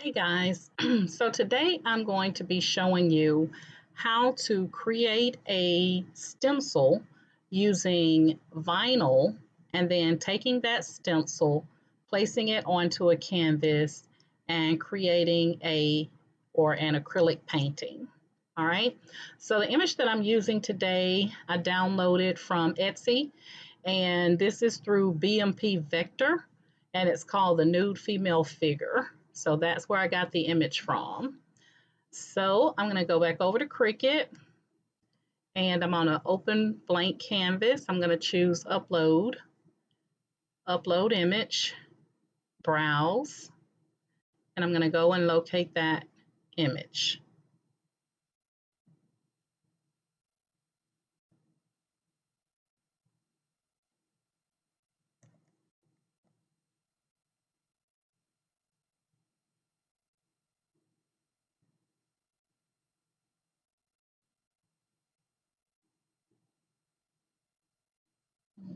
Hey guys, so today I'm going to be showing you how to create a stencil using vinyl and then taking that stencil, placing it onto a canvas and creating an acrylic painting. All right, so the image that I'm using today, I downloaded from Etsy, and this is through BMP Vector, and it's called the Nude Female Figure. So that's where I got the image from. So I'm going to go back over to Cricut, and I'm on an open blank canvas. I'm going to choose upload, upload image, browse, and I'm going to go and locate that image.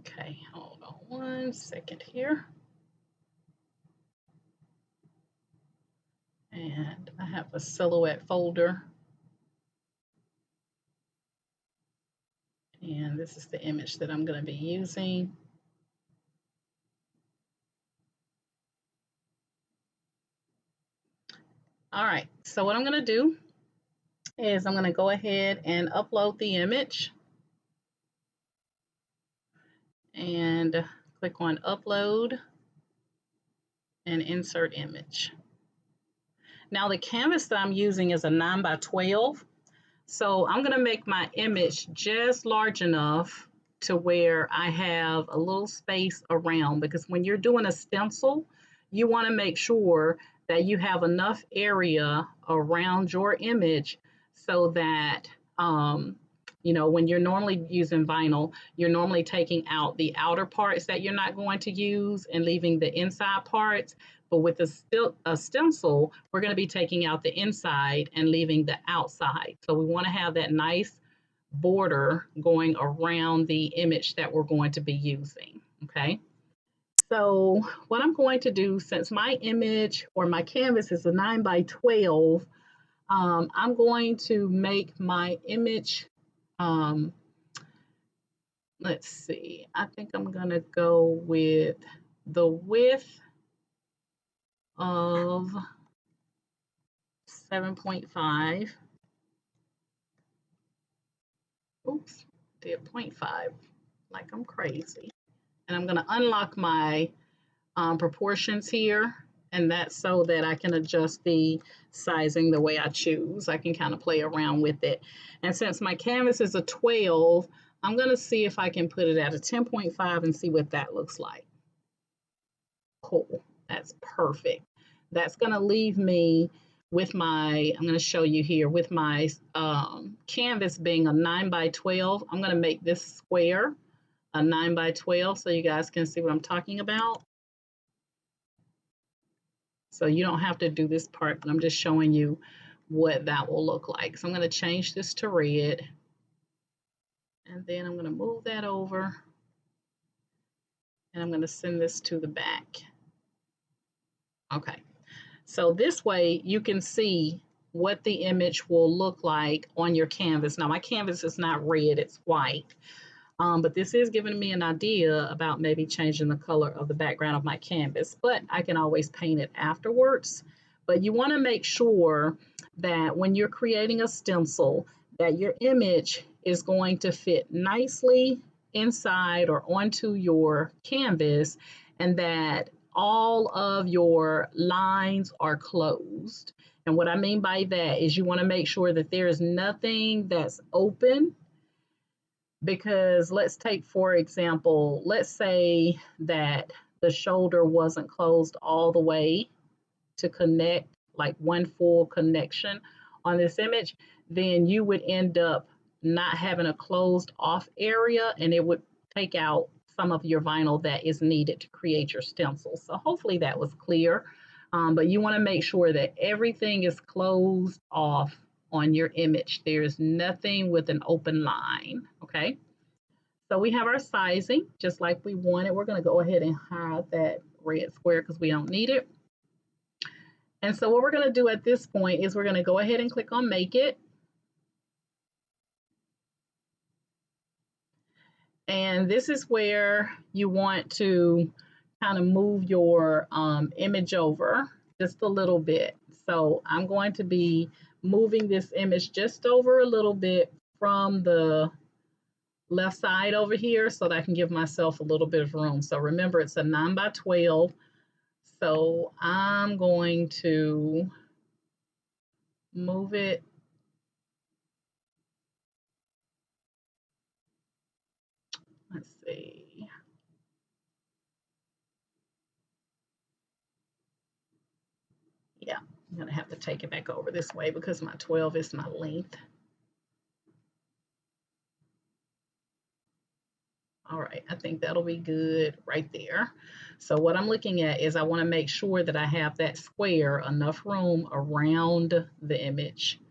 Okay, hold on one second here. And I have a silhouette folder. And this is the image that I'm going to be using. All right, so what I'm going to do is I'm going to go ahead and upload the image and click on upload and insert image. Now the canvas that I'm using is a 9 by 12. So I'm going to make my image just large enough to where I have a little space around, because when you're doing a stencil, you want to make sure that you have enough area around your image so that when you're normally using vinyl, you're normally taking out the outer parts that you're not going to use and leaving the inside parts. But with a stencil, we're going to be taking out the inside and leaving the outside. So we want to have that nice border going around the image that we're going to be using. Okay. So what I'm going to do, since my image or my canvas is a 9 by 12, I'm going to make my image, let's see, I think I'm going to go with the width of 7.5. Oops, did 0.5 like I'm crazy. And I'm going to unlock my proportions here, and that's so that I can adjust the sizing the way I choose. I can kind of play around with it. And since my canvas is a 12, I'm going to see if I can put it at a 10.5 and see what that looks like. Cool. That's perfect. That's going to leave me with my, I'm going to show you here, with my canvas being a 9 by 12. I'm going to make this square a 9 by 12 so you guys can see what I'm talking about. So you don't have to do this part, but I'm just showing you what that will look like. So I'm going to change this to red, and then I'm going to move that over, and I'm going to send this to the back. Okay, so this way you can see what the image will look like on your canvas. Now my canvas is not red, it's white. But this is giving me an idea about maybe changing the color of the background of my canvas, but I can always paint it afterwards. But you want to make sure that when you're creating a stencil, that your image is going to fit nicely inside or onto your canvas, and that all of your lines are closed. And what I mean by that is you want to make sure that there is nothing that's open, because let's take, for example, let's say that the shoulder wasn't closed all the way to connect, like one full connection on this image, then you would end up not having a closed off area, and it would take out some of your vinyl that is needed to create your stencil. So hopefully that was clear. But you want to make sure that everything is closed off on your image. There's nothing with an open line, okay? So we have our sizing just like we wanted. We're going to go ahead and hide that red square because we don't need it. And so what we're going to do at this point is we're going to go ahead and click on Make It. And this is where you want to kind of move your image over just a little bit. So I'm going to be moving this image just over a little bit from the left side over here so that I can give myself a little bit of room. So remember, it's a 9 by 12. So I'm going to move it. Let's see. Yeah, I'm gonna have to take it back over this way because my 12 is my length. All right, I think that'll be good right there. So what I'm looking at is I want to make sure that I have that square, enough room around the image,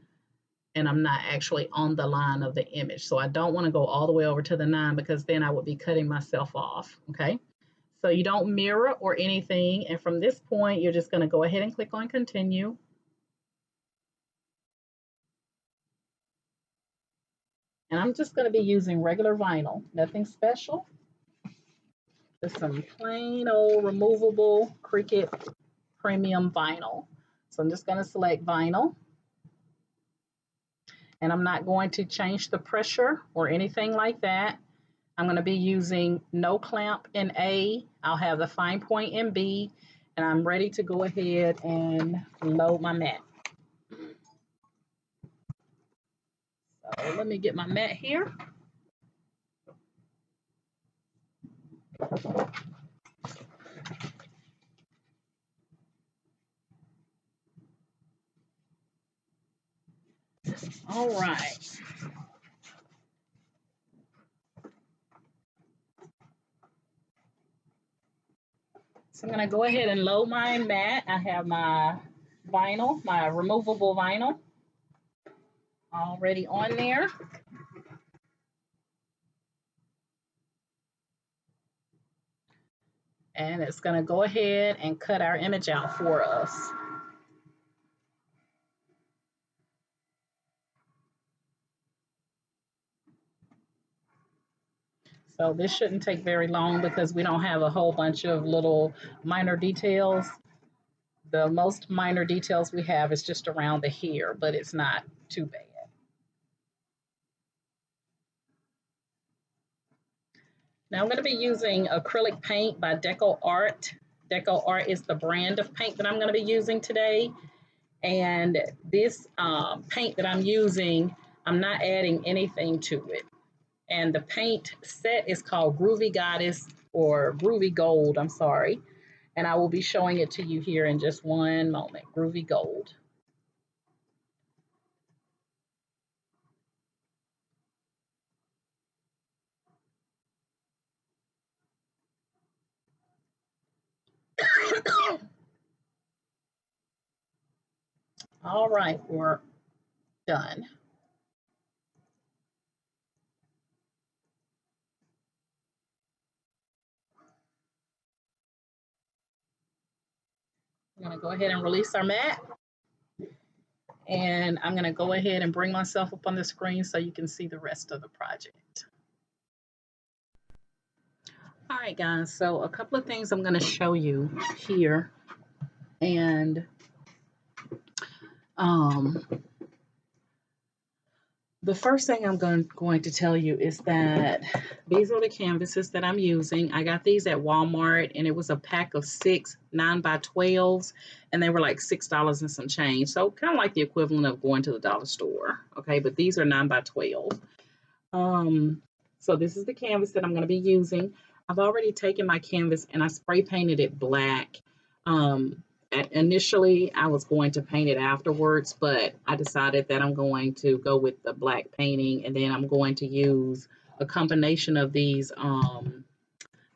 and I'm not actually on the line of the image. So I don't want to go all the way over to the 9 because then I would be cutting myself off, okay? So you don't mirror or anything, and from this point, you're just going to go ahead and click on Continue. And I'm just going to be using regular vinyl, nothing special. Just some plain old removable Cricut premium vinyl. So I'm just going to select vinyl. And I'm not going to change the pressure or anything like that. I'm going to be using no clamp in A. I'll have the fine point in B. And I'm ready to go ahead and load my mat. So let me get my mat here. All right. So I'm going to go ahead and load my mat. I have my vinyl, my removable vinyl already on there. And it's going to go ahead and cut our image out for us. So this shouldn't take very long because we don't have a whole bunch of little minor details. The most minor details we have is just around the hair, but it's not too bad. Now I'm going to be using acrylic paint by Deco Art. Deco Art is the brand of paint that I'm going to be using today. And this paint that I'm using, I'm not adding anything to it. And the paint set is called Groovy Goddess or Groovy Gold, I'm sorry. And I will be showing it to you here in just one moment. Groovy Gold. All right, we're done. I'm going to go ahead and release our mat. And I'm going to go ahead and bring myself up on the screen so you can see the rest of the project. All right, guys, so a couple of things I'm going to show you here. And the first thing I'm going to tell you is that these are the canvases that I'm using. I got these at Walmart, and it was a pack of 6 9 by 12s, and they were like $6 and some change. So kind of like the equivalent of going to the dollar store. Okay, but these are 9 by 12. So this is the canvas that I'm going to be using. I've already taken my canvas and I spray painted it black. Initially, I was going to paint it afterwards, but I decided that I'm going to go with the black painting, and then I'm going to use a combination of these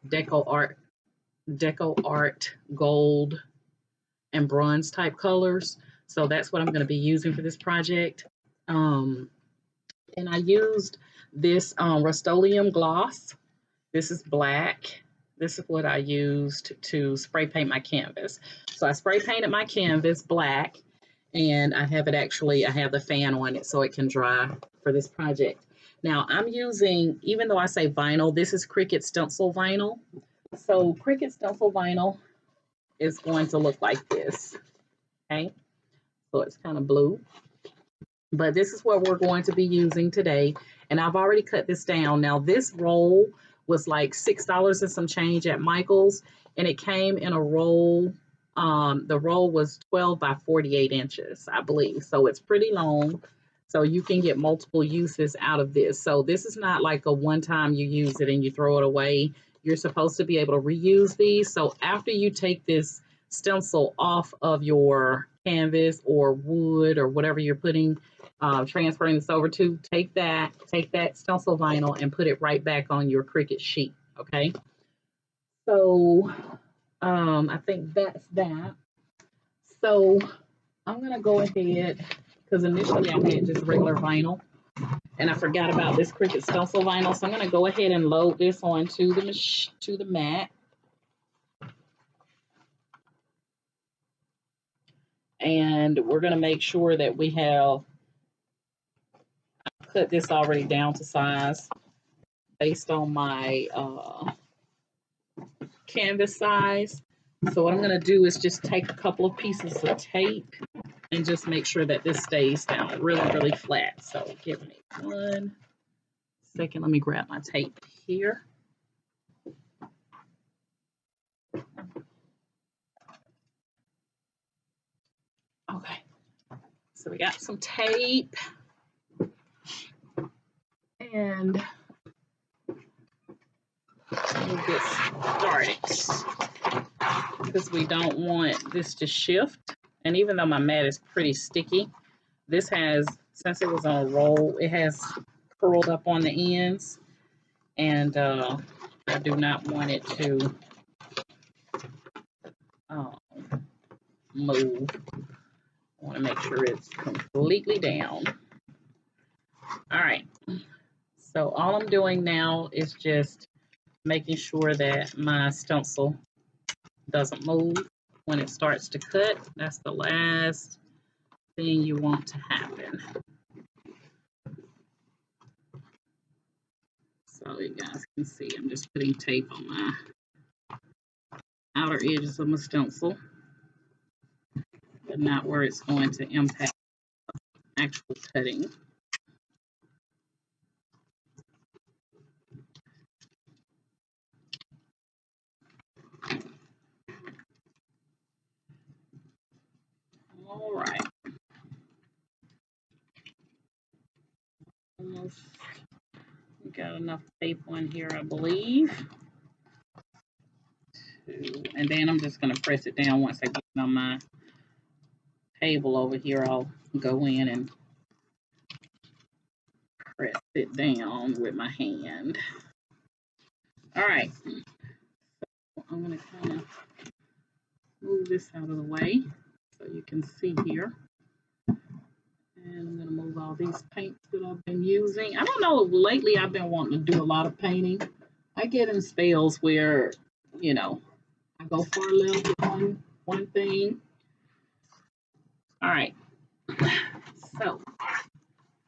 Deco Art gold and bronze type colors. So that's what I'm going to be using for this project. And I used this Rust-Oleum gloss. This is black. This is what I used to spray paint my canvas. So I spray painted my canvas black, and I have it actually, I have the fan on it so it can dry for this project. Now I'm using, even though I say vinyl, this is Cricut Stencil Vinyl. So Cricut Stencil Vinyl is going to look like this, okay? So it's kind of blue. But this is what we're going to be using today. And I've already cut this down. Now this roll was like $6 and some change at Michael's, and it came in a roll. The roll was 12 by 48 inches, I believe. So it's pretty long. So you can get multiple uses out of this. So this is not like a one time you use it and you throw it away. You're supposed to be able to reuse these. So after you take this stencil off of your canvas or wood or whatever you're putting, transferring this over to, take that stencil vinyl and put it right back on your Cricut sheet, okay? So I think that's that. So I'm gonna go ahead, because initially I had just regular vinyl and I forgot about this Cricut Stencil Vinyl. So I'm gonna go ahead and load this onto the mat. And we're gonna make sure that we have cut this already down to size based on my canvas size. So what I'm going to do is just take a couple of pieces of tape and just make sure that this stays down really, really flat. So give me 1 second. Let me grab my tape here. Okay. So we got some tape. And we'll get started, because we don't want this to shift. And even though my mat is pretty sticky, this has, since it was on a roll, it has curled up on the ends, and I do not want it to move. I want to make sure it's completely down. All right, so all I'm doing now is just making sure that my stencil doesn't move when it starts to cut. That's the last thing you want to happen. So you guys can see, I'm just putting tape on my outer edges of my stencil, but not where it's going to impact actual cutting. All right. Almost got enough tape on here, I believe. And then I'm just going to press it down. Once I get it on my table over here, I'll go in and press it down with my hand. All right. So I'm going to kind of move this out of the way so you can see here. And I'm going to move all these paints that I've been using. I don't know, lately I've been wanting to do a lot of painting. I get in spells where, you know, I go far left with one thing. All right. So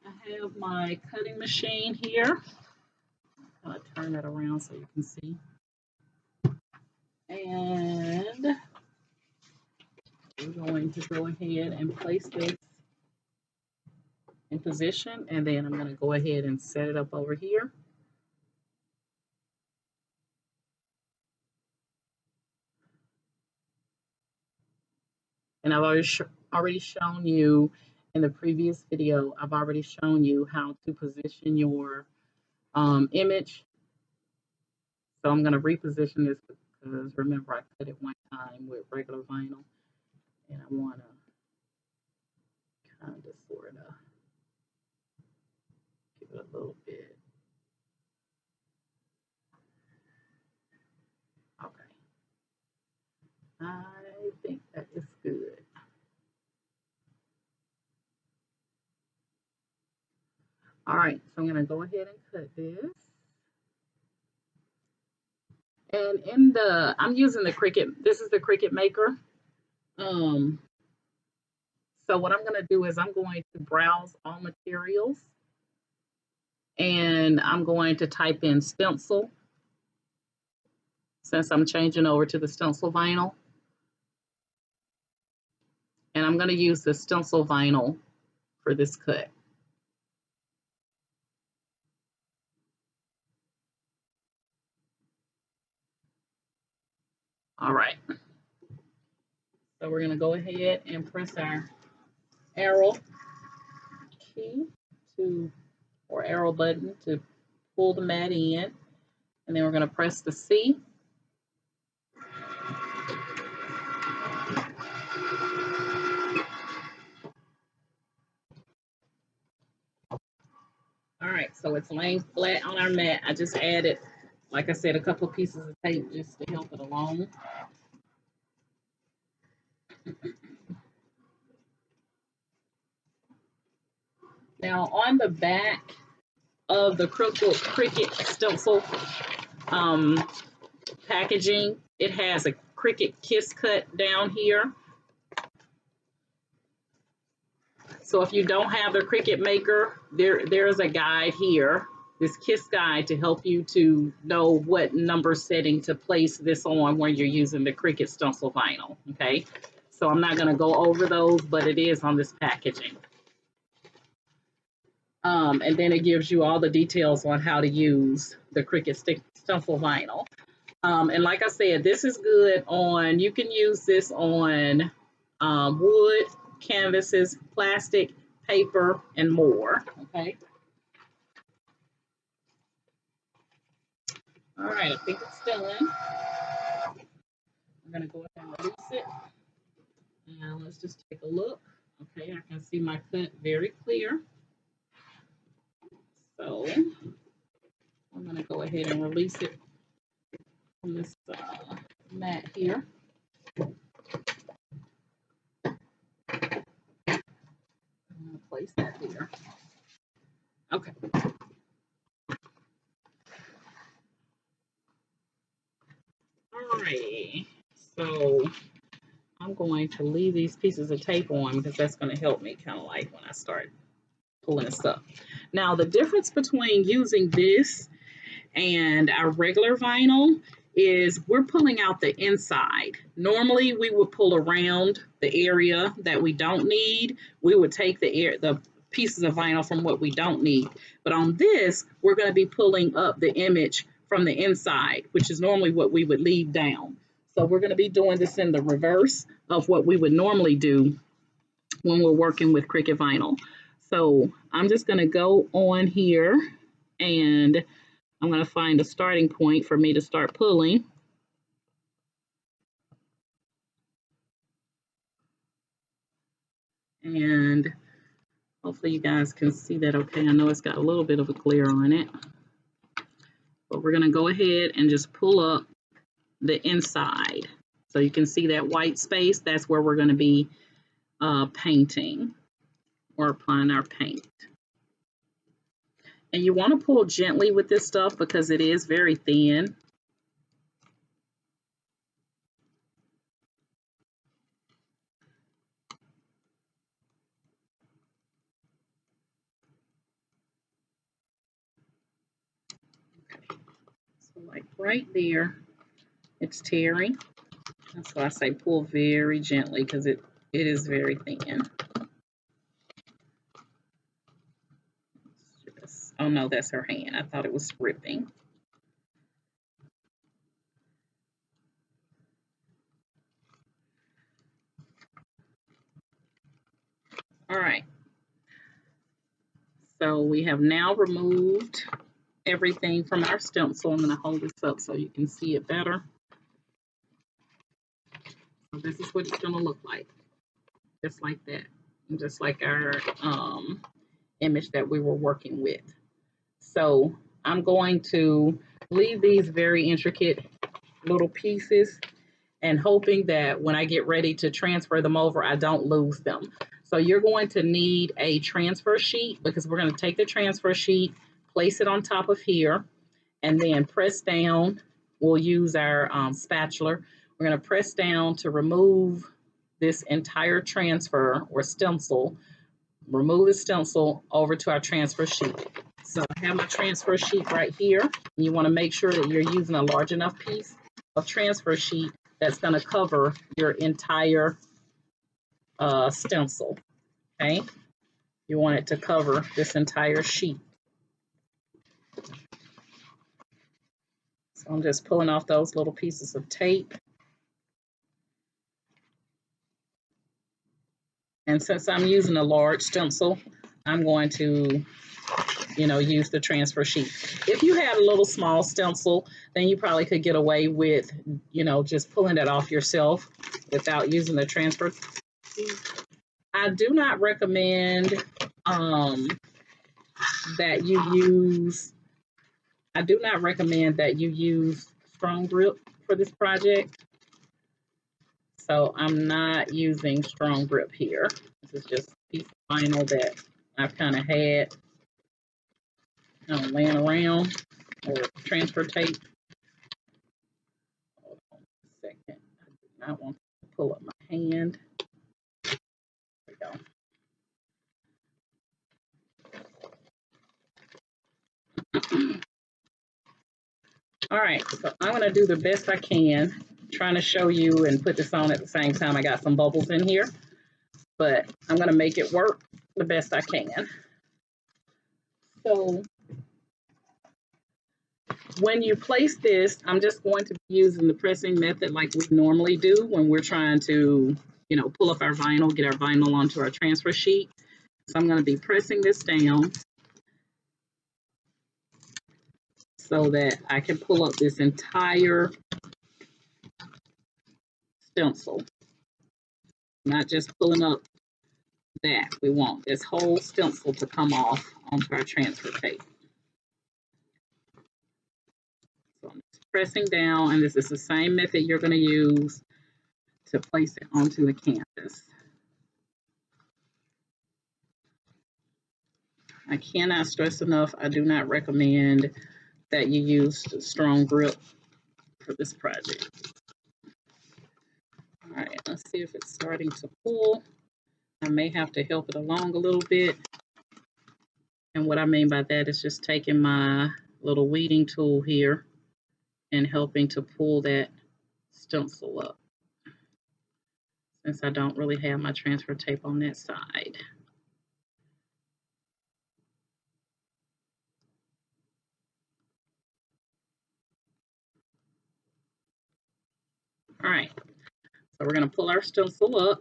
I have my cutting machine here. I'm going to turn it around so you can see. And we're going to go ahead and place this in position, and then I'm going to go ahead and set it up over here. And I've already shown you in the previous video, I've already shown you how to position your image. So I'm going to reposition this because remember I cut it one time with regular vinyl, and I want to kind of sort of give it a little bit. Okay. I think that is good. All right, so I'm going to go ahead and cut this. And in the, I'm using the Cricut, this is the Cricut Maker. Um, so what I'm going to do is I'm going to browse all materials and I'm going to type in stencil since I'm changing over to the stencil vinyl. And I'm going to use the stencil vinyl for this cut. All right. So we're going to go ahead and press our arrow key to, or arrow button to pull the mat in. And then we're going to press the C. All right, so it's laying flat on our mat. I just added, like I said, a couple of pieces of tape just to help it along. Now on the back of the Cricut stencil packaging, it has a Cricut kiss cut down here. So if you don't have the Cricut Maker, there's a guide here, this KISS guide, to help you to know what number setting to place this on when you're using the Cricut Stencil Vinyl, okay? So I'm not gonna go over those, but it is on this packaging. And then it gives you all the details on how to use the Cricut Stencil Vinyl. And like I said, this is good on, you can use this on wood, canvases, plastic, paper, and more, okay? All right, I think it's done. I'm gonna go ahead and release it. And let's just take a look. Okay, I can see my cut very clear. So I'm gonna go ahead and release it from this mat here. I'm gonna place that here. Okay. Alrighty. So I'm going to leave these pieces of tape on because that's going to help me kind of like when I start pulling this up. Now the difference between using this and our regular vinyl is we're pulling out the inside. Normally we would pull around the area that we don't need. We would take the pieces of vinyl from what we don't need. But on this, we're going to be pulling up the image from the inside, which is normally what we would leave down. So we're going to be doing this in the reverse of what we would normally do when we're working with Cricut vinyl. So I'm just going to go on here and I'm going to find a starting point for me to start pulling. And hopefully you guys can see that okay. I know it's got a little bit of a glare on it. But we're going to go ahead and just pull up the inside. So you can see that white space. That's where we're going to be painting or applying our paint. And you want to pull gently with this stuff because it is very thin. Okay. So like right there, it's tearing. That's why I say pull very gently because it is very thin. Oh no, that's her hand. I thought it was ripping. All right. So we have now removed everything from our stencil. I'm going to hold this up so you can see it better. So this is what it's going to look like. Just like that. And just like our image that we were working with. So I'm going to leave these very intricate little pieces and hoping that when I get ready to transfer them over, I don't lose them. So you're going to need a transfer sheet because we're going to take the transfer sheet, place it on top of here, and then press down we'll use our spatula. We're going to press down to remove this entire transfer or stencil. Remove the stencil over to our transfer sheet. So I have my transfer sheet right here. You want to make sure that you're using a large enough piece of transfer sheet that's going to cover your entire stencil. Okay, you want it to cover this entire sheet. So I'm just pulling off those little pieces of tape. And since I'm using a large stencil, I'm going to, use the transfer sheet. If you had a little small stencil, then you probably could get away with, just pulling it off yourself without using the transfer sheet. I do not recommend that you use strong grip for this project. So I'm not using strong grip here. This is just a piece of vinyl that I've kind of had laying around, or transfer tape. Hold on a second. I do not want to pull up my hand. There we go. All right, so I'm going to do the best I can, trying to show you and put this on at the same time. I got some bubbles in here, but I'm going to make it work the best I can. So when you place this, I'm just going to be using the pressing method like we normally do when we're trying to, pull up our vinyl, get our vinyl onto our transfer sheet. So I'm going to be pressing this down so that I can pull up this entire stencil. Not just pulling up that. We want this whole stencil to come off onto our transfer tape. So I'm just pressing down, and this is the same method you're going to use to place it onto the canvas. I cannot stress enough, I do not recommend that you use strong grip for this project. All right, let's see if it's starting to pull. I may have to help it along a little bit. And what I mean by that is just taking my little weeding tool here and helping to pull that stencil up, since I don't really have my transfer tape on that side. All right, so we're going to pull our stencil up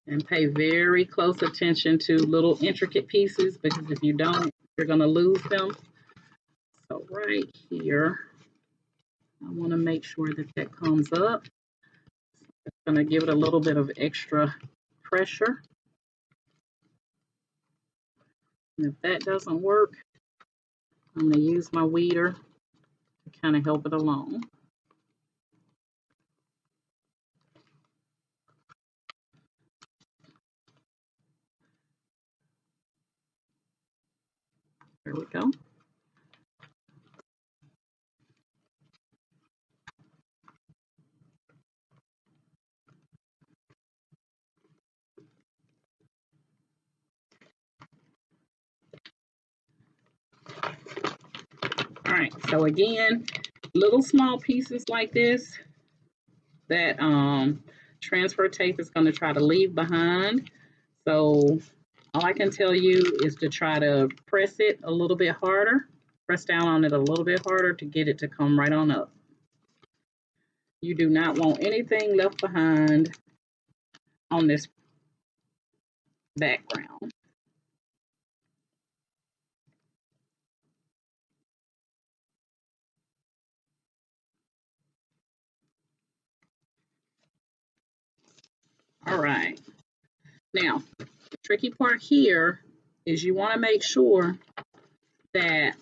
and pay very close attention to little intricate pieces, because if you don't, you're going to lose them. So right here, I want to make sure that that comes up. It's going to give it a little bit of extra pressure. And if that doesn't work, I'm going to use my weeder to kind of help it along. There we go. All right, so again, little small pieces like this that transfer tape is going to try to leave behind. So all I can tell you is to try to press it a little bit harder, press down on it a little bit harder to get it to come right on up. You do not want anything left behind on this background. All right. Now, the tricky part here is you want to make sure that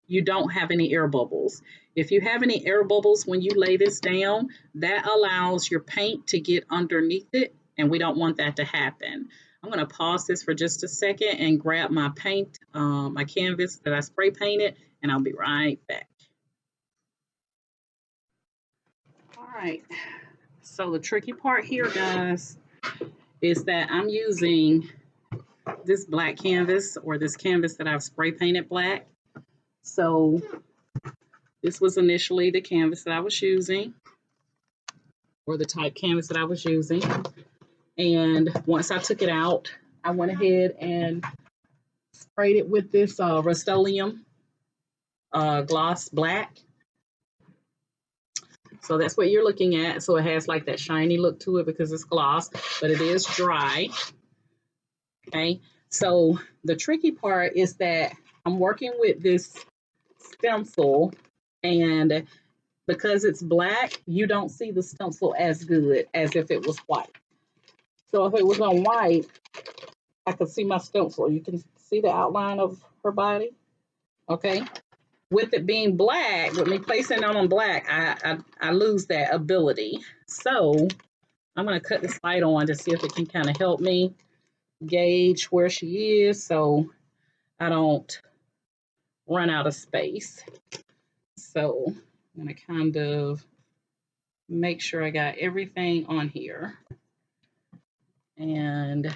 you don't have any air bubbles. If you have any air bubbles when you lay this down, that allows your paint to get underneath it, and we don't want that to happen. I'm going to pause this for just a second and grab my paint, my canvas that I spray painted, and I'll be right back. All right, so the tricky part here, guys, is that I'm using this black canvas, or this canvas that I've spray painted black. So this was initially the canvas that I was using, or the type canvas that I was using. And once I took it out, I went ahead and sprayed it with this Rust-Oleum gloss black. So that's what you're looking at. So it has like that shiny look to it because it's gloss, but it is dry. Okay, so the tricky part is that I'm working with this stencil, and because it's black, you don't see the stencil as good as if it was white. So if it was on white, I could see my stencil. You can see the outline of her body. Okay. With it being black, with me placing it on black, I lose that ability. So I'm going to cut this light on to see if it can kind of help me gauge where she is so I don't run out of space. So I'm going to kind of make sure I got everything on here. And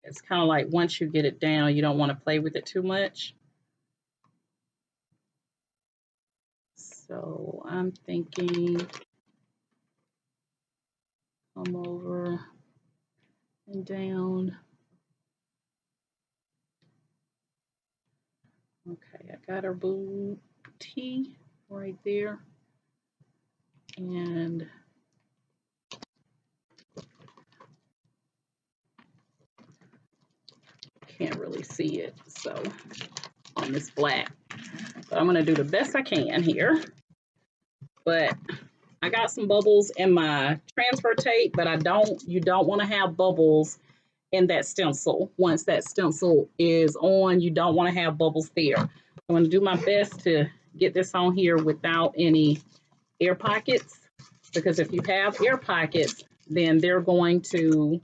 it's kind of like once you get it down, you don't want to play with it too much. So I'm thinking come over and down. Okay, I got her booty right there. And can't really see it, so on this black. So I'm gonna do the best I can here. But I got some bubbles in my transfer tape, but you don't want to have bubbles in that stencil. Once that stencil is on, you don't want to have bubbles there. I'm going to do my best to get this on here without any air pockets, because if you have air pockets, then they're going to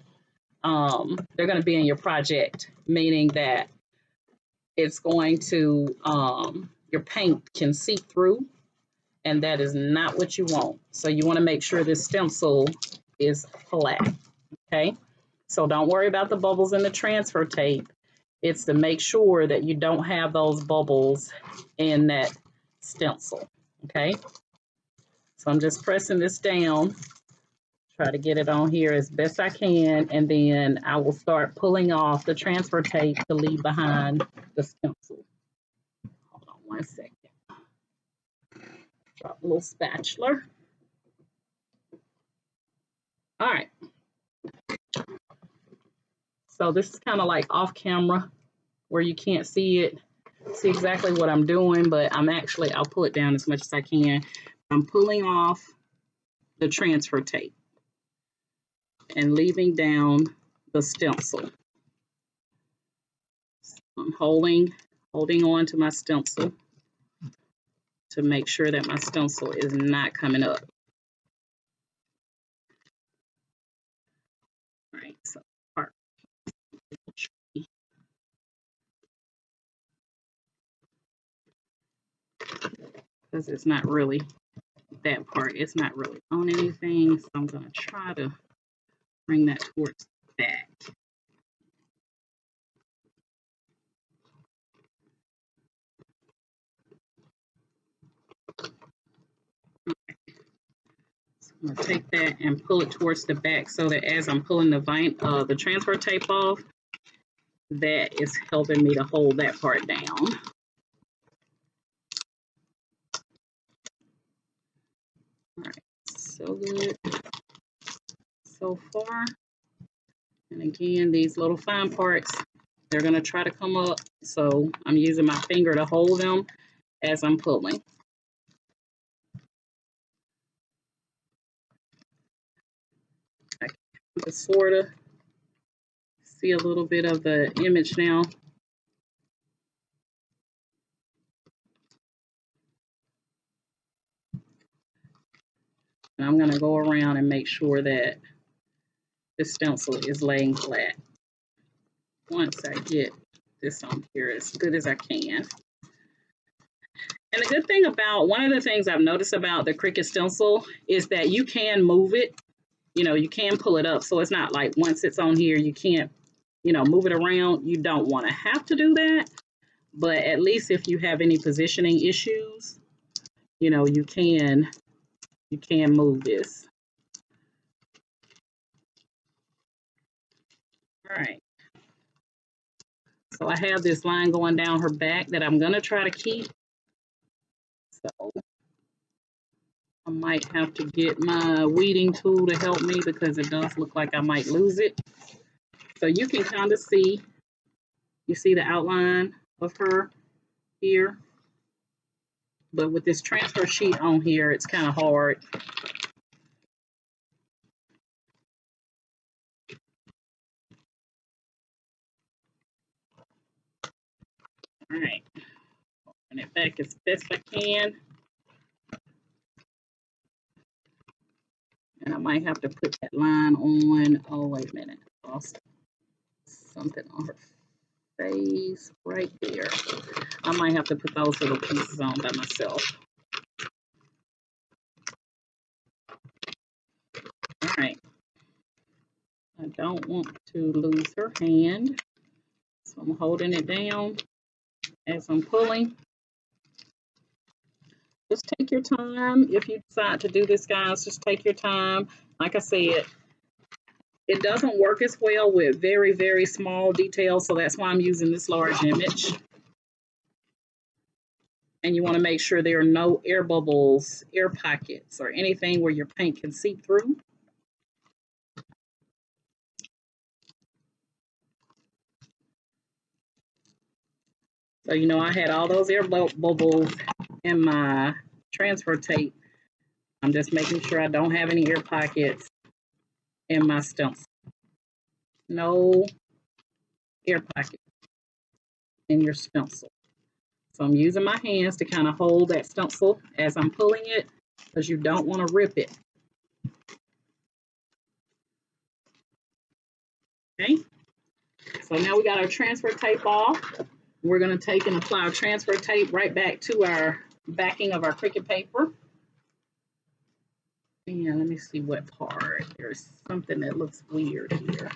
be in your project, meaning that it's going to your paint can seep through, and that is not what you want. So you want to make sure this stencil is flat. Okay, so don't worry about the bubbles in the transfer tape. It's to make sure that you don't have those bubbles in that stencil. Okay, so I'm just pressing this down, try to get it on here as best I can, and then I will start pulling off the transfer tape to leave behind the stencil. Hold on one second. Drop a little spatula. All right. So this is kind of like off camera where you can't see exactly what I'm doing, but I'll pull it down as much as I can. I'm pulling off the transfer tape and leaving down the stencil. So I'm holding on to my stencil to make sure that my stencil is not coming up. All right, so part because it's not really that part. It's not really on anything, so I'm going to try to bring that towards the back. I'm going to take that and pull it towards the back so that as I'm pulling the transfer tape off, that is helping me to hold that part down. All right, so good so far. And again, these little fine parts, they're going to try to come up, so I'm using my finger to hold them as I'm pulling. I can sort of see a little bit of the image now. And I'm going to go around and make sure that the stencil is laying flat. once I get this on here as good as I can. And the good thing about, one of the things I've noticed about the Cricut stencil is that you can move it. You know, you can pull it up. So it's not like once it's on here, you can't, you know, move it around. You don't want to have to do that. But at least if you have any positioning issues, you know, you can move this. All right. So I have this line going down her back that I'm going to try to keep. So I might have to get my weeding tool to help me because it does look like I might lose it. So you can kind of see, you see the outline of her here. But with this transfer sheet on here, it's kind of hard. All right, open it back as best I can. And I might have to put that line on, oh, wait a minute, I lost something on her face right there. I might have to put those little pieces on by myself. All right. I don't want to lose her hand, so I'm holding it down as I'm pulling. Just take your time. If you decide to do this, guys, just take your time. Like I said, it doesn't work as well with very, very small details, so that's why I'm using this large image. And you want to make sure there are no air bubbles, air pockets, or anything where your paint can seep through. So, you know, I had all those air bubbles in my transfer tape. I'm just making sure I don't have any air pockets in my stencil. No air pocket in your stencil. So I'm using my hands to kind of hold that stencil as I'm pulling it because you don't want to rip it. Okay. So now we got our transfer tape off. We're going to take and apply our transfer tape right back to our backing of our Cricut paper. And let me see what part. There's something that looks weird here.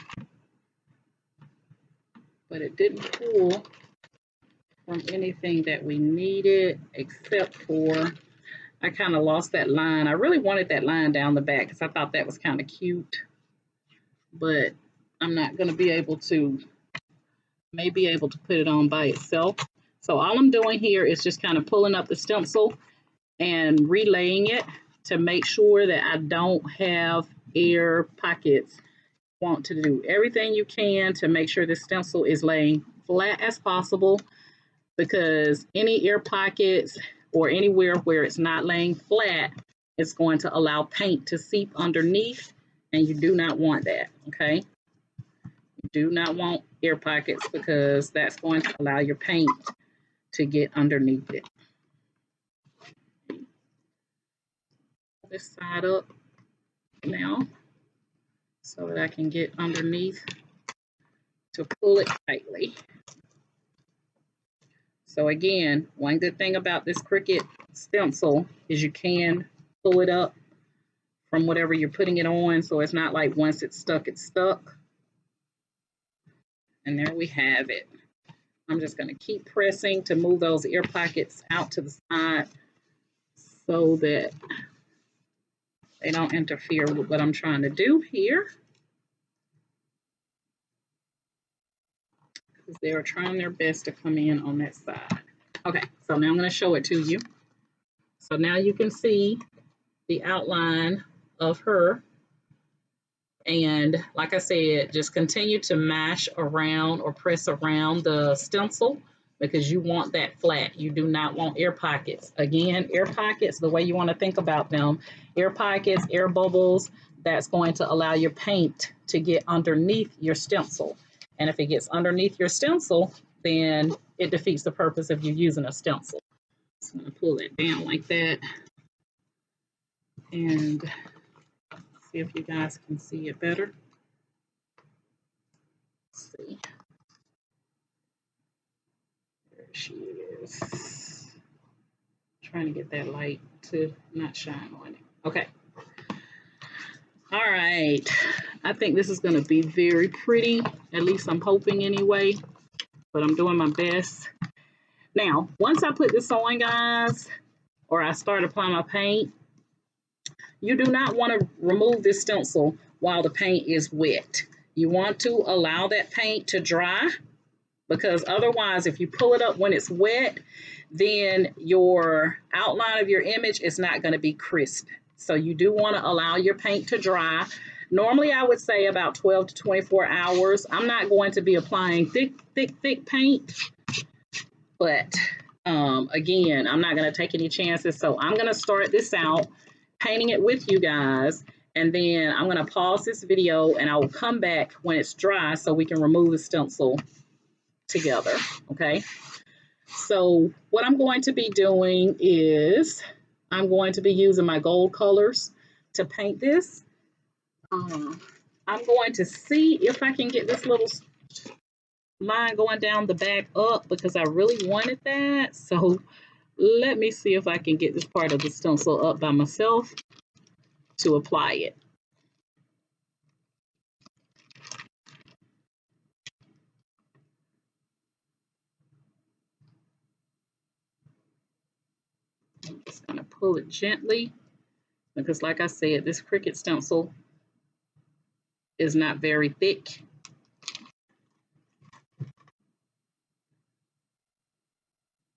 But it didn't pull from anything that we needed except for, I kind of lost that line. I really wanted that line down the back because I thought that was kind of cute. But I'm not going to be able to, may be able to put it on by itself. So all I'm doing here is just kind of pulling up the stencil and relaying it to make sure that I don't have air pockets. Want to do everything you can to make sure the stencil is laying flat as possible, because any air pockets or anywhere where it's not laying flat is going to allow paint to seep underneath, and you do not want that, okay? You do not want air pockets because that's going to allow your paint to get underneath it. This side up now so that I can get underneath to pull it tightly. So again, one good thing about this Cricut stencil is you can pull it up from whatever you're putting it on, so it's not like once it's stuck, it's stuck. And there we have it. I'm just going to keep pressing to move those air pockets out to the side so that they don't interfere with what I'm trying to do here. Because they are trying their best to come in on that side. Okay, so now I'm going to show it to you. So now you can see the outline of her. And like I said, just continue to mash around or press around the stencil because you want that flat. You do not want air pockets. Again, air pockets, the way you want to think about them, air pockets, air bubbles, that's going to allow your paint to get underneath your stencil. And if it gets underneath your stencil, then it defeats the purpose of you using a stencil. So I'm going to pull it down like that and see if you guys can see it better. Let's see. she is. Trying to get that light to not shine on it. Okay. All right. I think this is going to be very pretty. At least I'm hoping anyway. But I'm doing my best. Now, once I put this on, guys, or I start applying my paint, you do not want to remove this stencil while the paint is wet. You want to allow that paint to dry, because otherwise, if you pull it up when it's wet, then your outline of your image is not going to be crisp. So you do want to allow your paint to dry. Normally, I would say about 12 to 24 hours. I'm not going to be applying thick paint, but again, I'm not going to take any chances. So I'm going to start this out, painting it with you guys, and then I'm going to pause this video and I will come back when it's dry so we can remove the stencil together. Okay, so what I'm going to be doing is I'm going to be using my gold colors to paint this. I'm going to see if I can get this little line going down the back up, because I really wanted that. So let me see if I can get this part of the stencil up by myself to apply it. I'm just going to pull it gently, because like I said, this Cricut stencil is not very thick.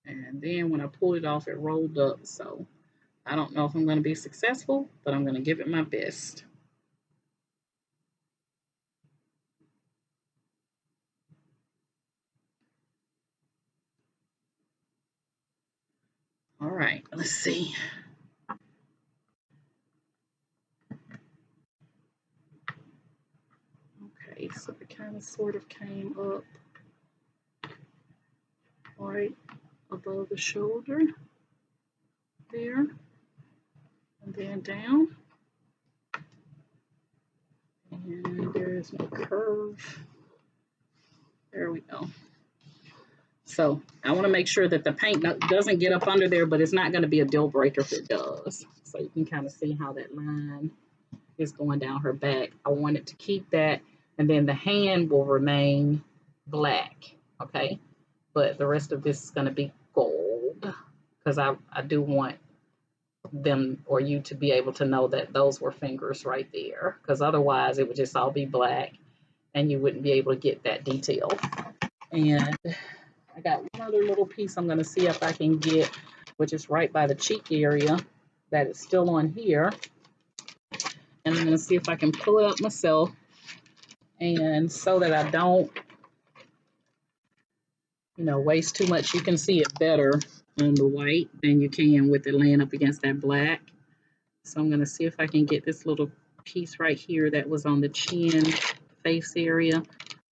And then when I pulled it off, it rolled up. So I don't know if I'm going to be successful, but I'm going to give it my best. All right, let's see. Okay, so it kind of sort of came up right above the shoulder there, and then down. And there is no curve. There we go. So I want to make sure that the paint doesn't get up under there, but it's not going to be a deal breaker if it does. So you can kind of see how that line is going down her back. I want it to keep that, and then the hand will remain black, okay? But the rest of this is going to be gold, because I do want them or you to be able to know that those were fingers right there, because otherwise it would just all be black and you wouldn't be able to get that detail. And I got one other little piece I'm going to see if I can get, which is right by the cheek area that is still on here. And I'm going to see if I can pull it up myself, and so that I don't, waste too much. You can see it better on the white than you can with it laying up against that black. So I'm going to see if I can get this little piece right here that was on the chin face area.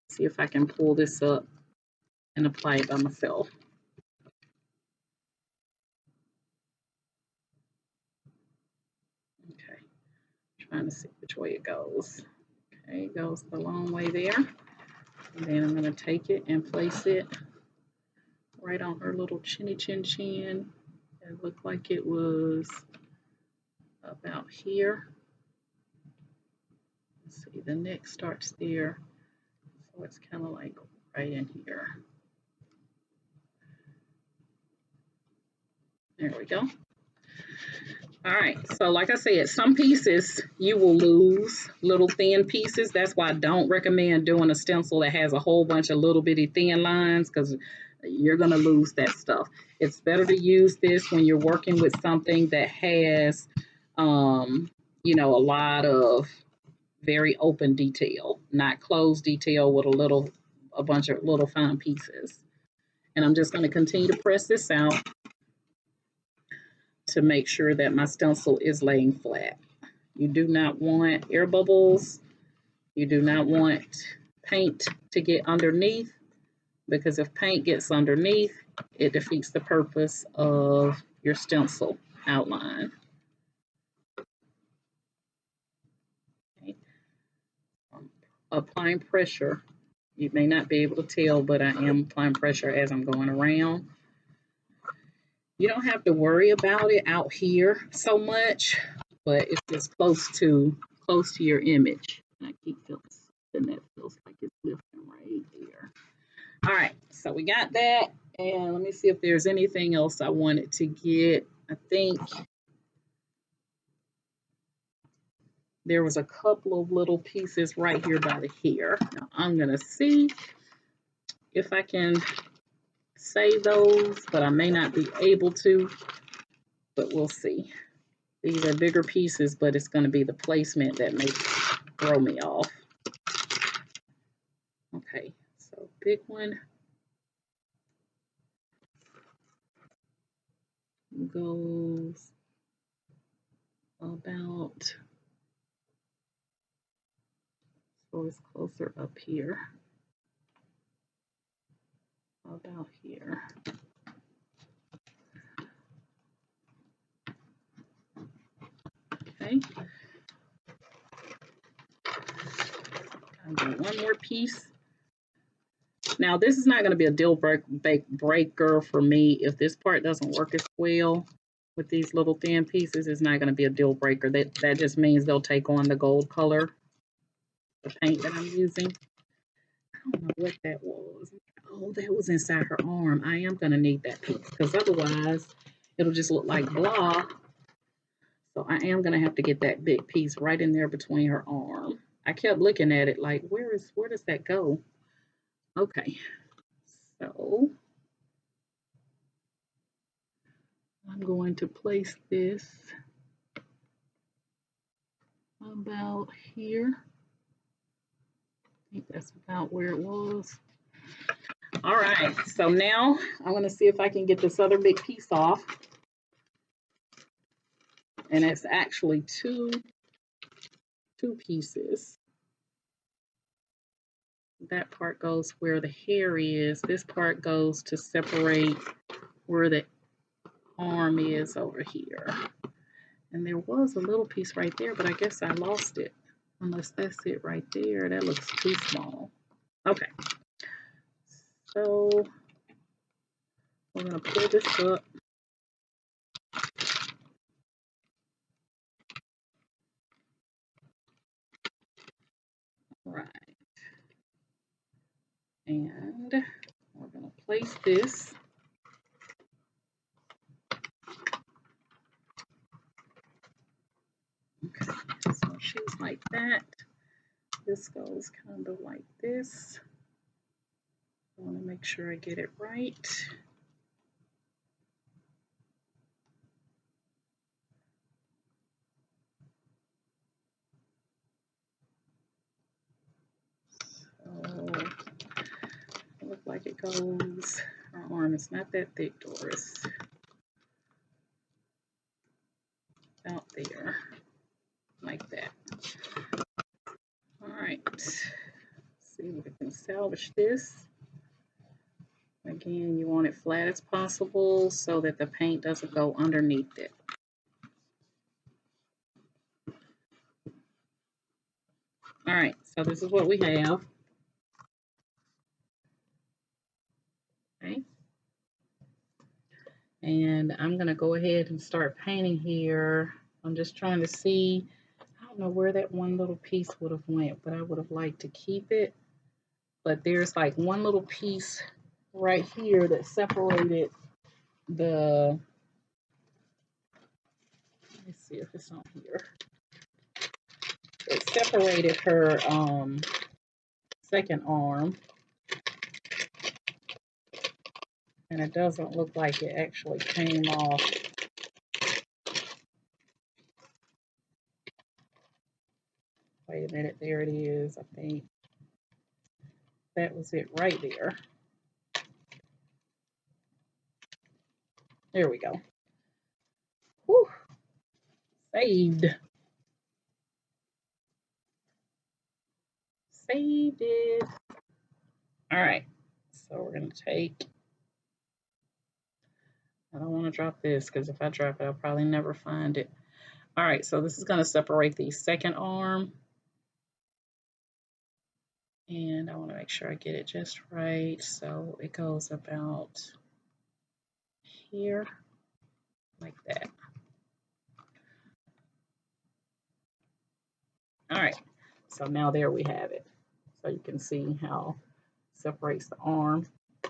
See if I can pull this up and apply it by myself. Okay, trying to see which way it goes. Okay, it goes the long way there. And then I'm going to take it and place it right on her little chinny chin. It looked like it was about here. Let's see, the neck starts there. So it's kind of like right in here. There we go. All right, so like I said, some pieces you will lose, little thin pieces. That's why I don't recommend doing a stencil that has a whole bunch of little bitty thin lines, because you're going to lose that stuff. It's better to use this when you're working with something that has, a lot of very open detail, not closed detail with a bunch of little fine pieces. And I'm just going to continue to press this out to make sure that my stencil is laying flat. You do not want air bubbles. You do not want paint to get underneath, because if paint gets underneath, it defeats the purpose of your stencil outline. Okay. Applying pressure You may not be able to tell, but I am applying pressure as I'm going around. You don't have to worry about it out here so much, but it's just close to your image. I keep feeling something that feels like it's lifting right there. All right, so we got that, and let me see if there's anything else I wanted to get. I think there was a couple of little pieces right here by the hair. Now I'm gonna see if I can save those, but I may not be able to, but we'll see. These are bigger pieces, but it's going to be the placement that may throw me off. Okay, so big one goes about, so it's closer up here, about here. Okay. I got one more piece. Now this is not going to be a deal breaker for me. If this part doesn't work as well with these little thin pieces, it's not going to be a deal breaker. That just means they'll take on the gold color, the paint that I'm using. I don't know what that was. Oh, that was inside her arm. I am going to need that piece because otherwise it'll just look like blah. So I am going to have to get that big piece right in there between her arm. I kept looking at it like, where does that go? Okay, so I'm going to place this about here. I think that's about where it was. All right, so now I'm going to see if I can get this other big piece off. And it's actually two pieces. That part goes where the hair is. This part goes to separate where the arm is over here. And there was a little piece right there, but I guess I lost it. Unless that's it right there. That looks too small. Okay. So we're going to pull this up. Right. And we're going to place this. Okay, so she's like that. This goes kind of like this. I want to make sure I get it right. So it looks like it goes, her arm is not that thick, Doris. Out there, like that. All right, let's see if we can salvage this. Again, you want it flat as possible so that the paint doesn't go underneath it. All right, so this is what we have. Okay. And I'm gonna go ahead and start painting here. I'm just trying to see, I don't know where that one little piece would have went, but I would have liked to keep it. But there's like one little piece right here that separated the, let me see if it's on here. It separated her second arm. And it doesn't look like it actually came off. Wait a minute, there it is, I think. That was it right there. There we go. Whew. Saved. Saved it. All right, so we're gonna take, I don't wanna drop this because if I drop it, I'll probably never find it. All right, so this is gonna separate the second arm. And I want to make sure I get it just right. So it goes about here, like that. All right, so now there we have it. So you can see how it separates the arm, a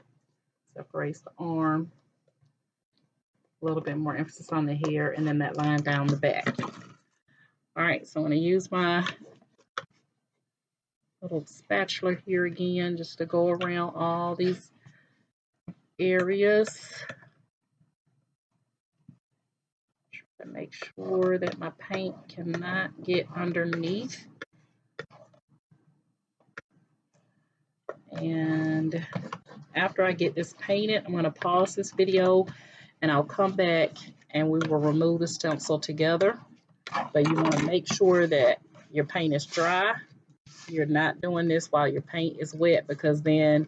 little bit more emphasis on the hair, and then that line down the back. All right, so I'm going to use my little spatula here again just to go around all these areas to make sure that my paint cannot get underneath. And after I get this painted, I'm going to pause this video and I'll come back and we will remove the stencil together. But you want to make sure that your paint is dry. You're not doing this while your paint is wet, because then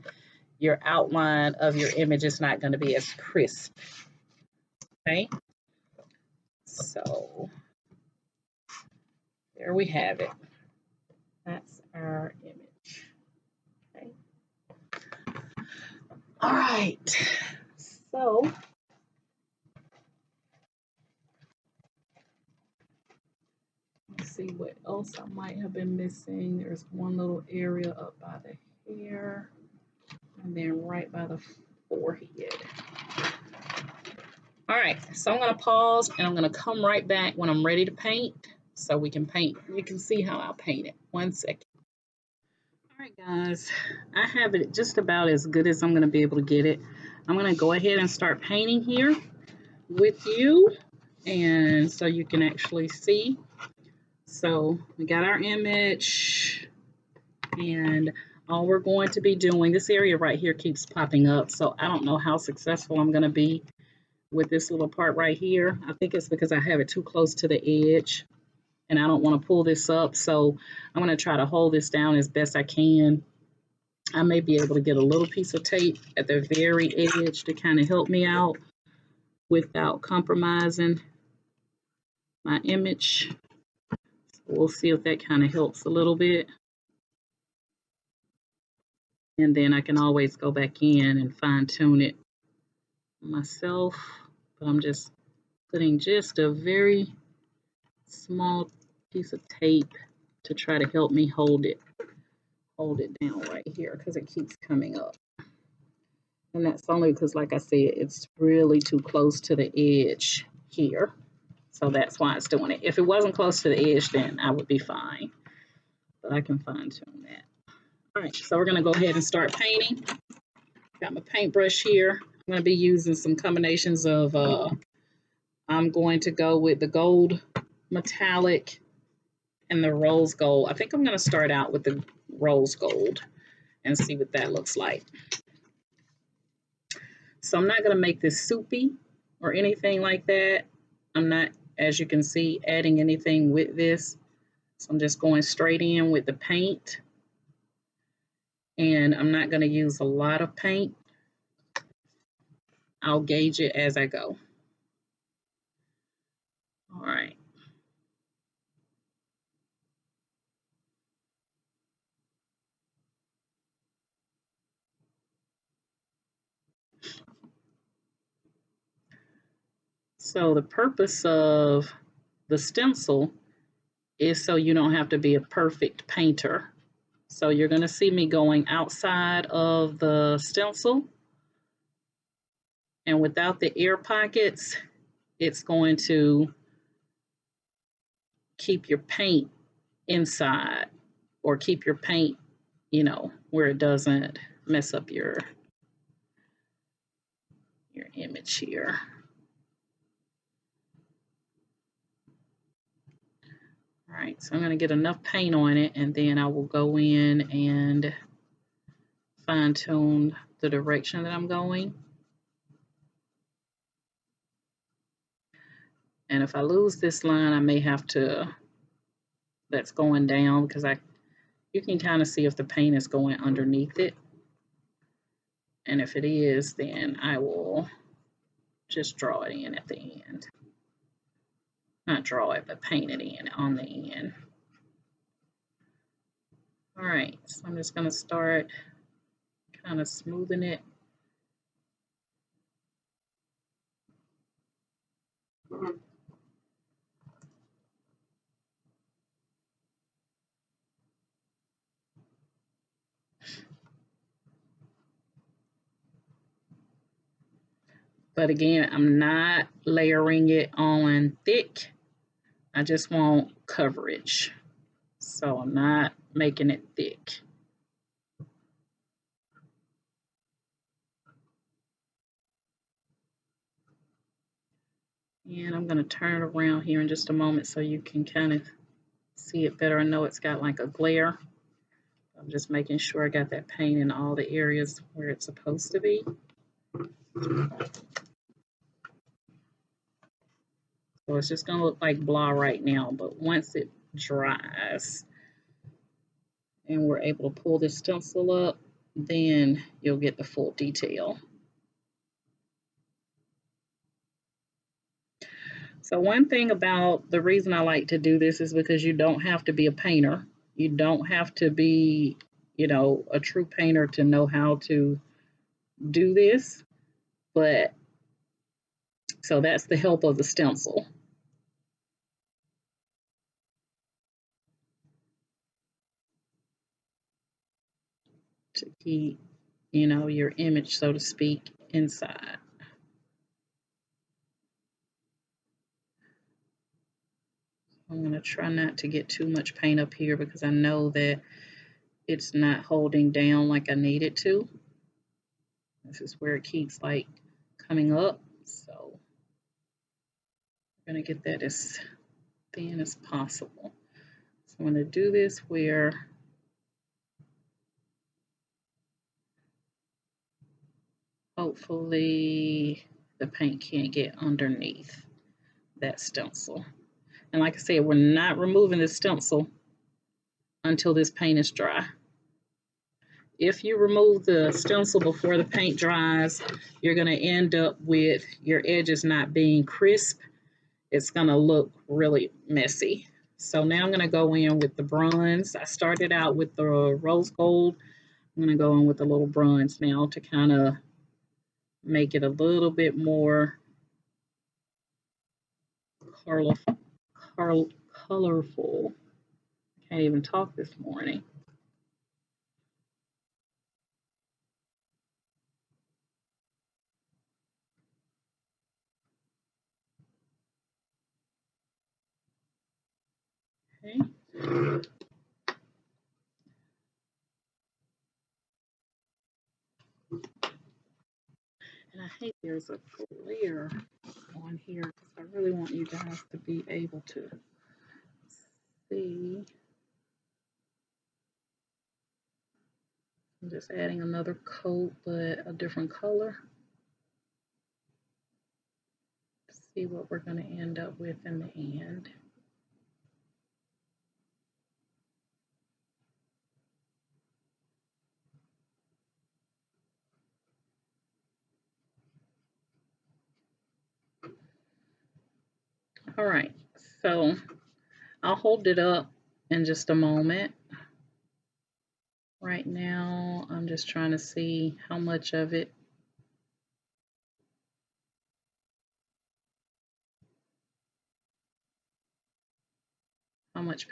your outline of your image is not going to be as crisp. Okay, so there we have it. That's our image. Okay. All right, so let's see what else I might have been missing. There's one little area up by the hair, and then right by the forehead. All right, so I'm going to pause and I'm going to come right back when I'm ready to paint so we can paint. You can see how I'll paint it. 1 second. All right, guys, I have it just about as good as I'm going to be able to get it. I'm going to go ahead and start painting here with you, and so you can actually see. So we got our image, and all we're going to be doing, this area right here keeps popping up, so I don't know how successful I'm going to be with this little part right here. I think it's because I have it too close to the edge and I don't want to pull this up. So I'm going to try to hold this down as best I can. I may be able to get a little piece of tape at the very edge to kind of help me out without compromising my image. So we'll see if that kind of helps a little bit. And then I can always go back in and fine tune it myself. But I'm just putting just a very small piece of tape to try to help me hold it down right here, because it keeps coming up. And that's only because, like I said, it's really too close to the edge here. So that's why it's doing it. If it wasn't close to the edge, then I would be fine. But I can fine tune that. All right, so we're going to go ahead and start painting. Got my paintbrush here. I'm going to be using some combinations of, I'm going to go with the gold metallic and the rose gold. I think I'm going to start out with the rose gold and see what that looks like. So I'm not going to make this soupy or anything like that. I'm not, as you can see, adding anything with this. So I'm just going straight in with the paint. And I'm not going to use a lot of paint. I'll gauge it as I go. All right. So the purpose of the stencil is so you don't have to be a perfect painter. So you're going to see me going outside of the stencil, and without the air pockets, it's going to keep your paint inside, or keep your paint, you know, where it doesn't mess up your image here. All right, so I'm going to get enough paint on it, and then I will go in and fine tune the direction that I'm going. And if I lose this line, I may have to, that's going down, because you can kind of see if the paint is going underneath it. And if it is, then I will just draw it in at the end. Not draw it, but paint it in on the end. All right, so I'm just going to start kind of smoothing it. But again, I'm not layering it on thick. I just want coverage. So I'm not making it thick. And I'm going to turn it around here in just a moment so you can kind of see it better. I know it's got like a glare. I'm just making sure I got that paint in all the areas where it's supposed to be. So it's just going to look like blah right now, but once it dries and we're able to pull this stencil up, then you'll get the full detail. So one thing about the reason I like to do this is because you don't have to be a painter. You don't have to be, a true painter to know how to do this. But so that's the help of the stencil. To keep, your image, so to speak, inside. I'm going to try not to get too much paint up here because I know that it's not holding down like I need it to. This is where it keeps like coming up. So I'm going to get that as thin as possible. So I'm going to do this where hopefully the paint can't get underneath that stencil. And like I said, we're not removing the stencil until this paint is dry. If you remove the stencil before the paint dries, you're going to end up with your edges not being crisp. It's going to look really messy. So now I'm going to go in with the bronze. I started out with the rose gold. I'm going to go in with a little bronze now to kind of make it a little bit more colorful. Can't even talk this morning. Okay. And I hate there's a glare on here because I really want you guys to be able to see. I'm just adding another coat, but a different color. See what we're going to end up with in the end. All right, so I'll hold it up in just a moment. Right now, I'm just trying to see how much of it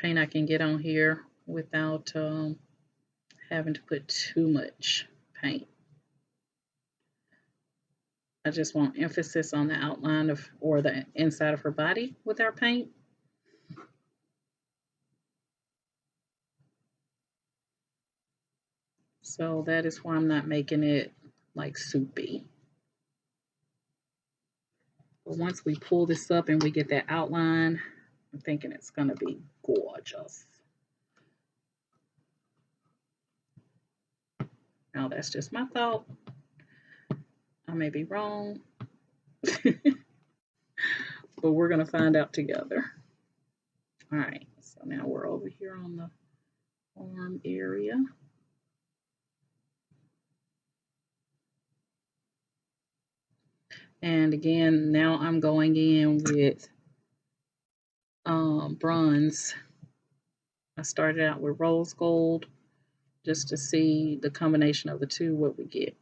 paint I can get on here without having to put too much paint. I just want emphasis on the outline of or the inside of her body with our paint. So that is why I'm not making it like soupy. But once we pull this up and we get that outline, I'm thinking it's going to be gorgeous. Now that's just my thought. I may be wrong, but we're going to find out together. All right, so now we're over here on the arm area. And again, now I'm going in with bronze. I started out with rose gold just to see the combination of the two, what we get.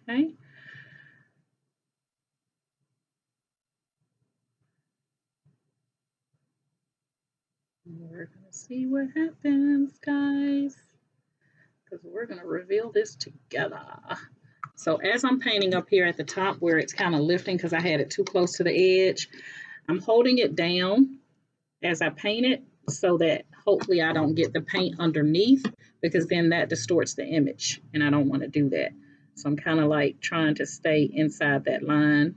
Okay. We're gonna see what happens, guys, because we're gonna reveal this together. So as I'm painting up here at the top where it's kind of lifting because I had it too close to the edge, I'm holding it down as I paint it so that hopefully I don't get the paint underneath, because then that distorts the image and I don't want to do that. So I'm kind of like trying to stay inside that line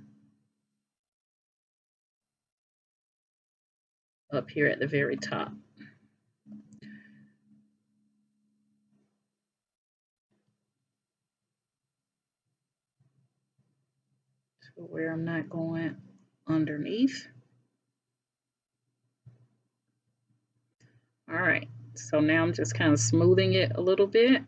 up here at the very top. So where I'm not going underneath. All right, so now I'm just kind of smoothing it a little bit.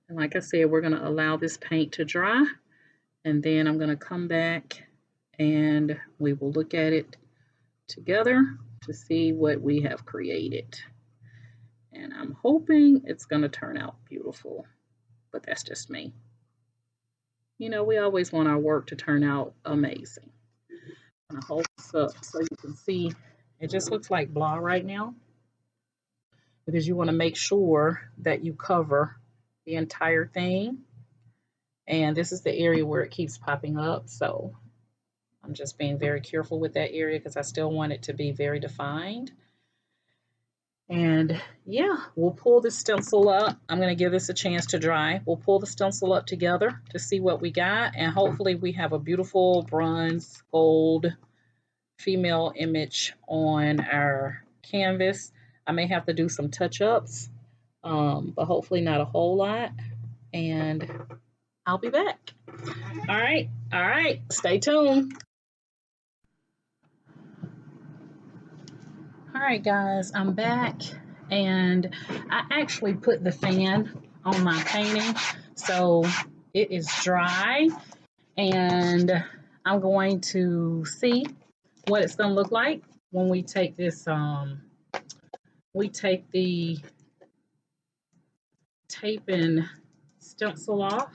And like I said, we're gonna allow this paint to dry, and then I'm gonna come back and we will look at it together to see what we have created. And I'm hoping it's gonna turn out beautiful, but that's just me. You know, we always want our work to turn out amazing. I'm gonna hold this up so you can see it just looks like blah right now, because you want to make sure that you cover the entire thing. And this is the area where it keeps popping up, so I'm just being very careful with that area because I still want it to be very defined. And yeah, we'll pull the stencil up. I'm going to give this a chance to dry. We'll pull the stencil up together to see what we got, and hopefully we have a beautiful bronze gold female image on our canvas. I may have to do some touch-ups, but hopefully not a whole lot, and I'll be back. All right, stay tuned. All right, guys, I'm back, and I actually put the fan on my painting, so it is dry, and I'm going to see what it's going to look like when we take this, we take the tape and stencil off.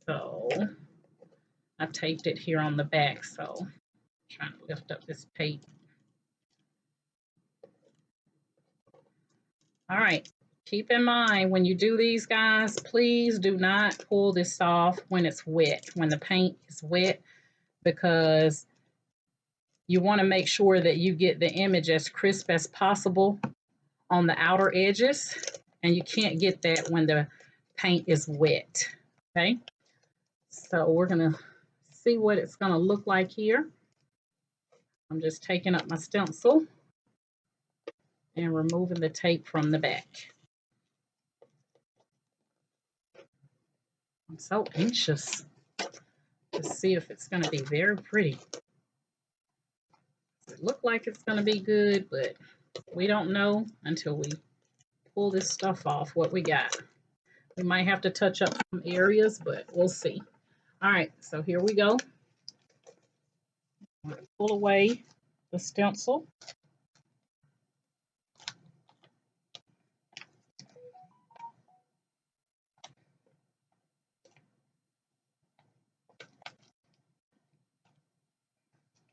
So I taped it here on the back, so I'm trying to lift up this tape. All right, keep in mind when you do these, guys, please do not pull this off when it's wet, when the paint is wet, because you want to make sure that you get the image as crisp as possible on the outer edges, and you can't get that when the paint is wet, okay? So we're gonna see what it's gonna look like here. I'm just taking up my stencil and removing the tape from the back. I'm so anxious to see if it's going to be very pretty. It looks like it's going to be good, but we don't know until we pull this stuff off what we got. We might have to touch up some areas, but we'll see. All right, so here we go. I'm going to pull away the stencil.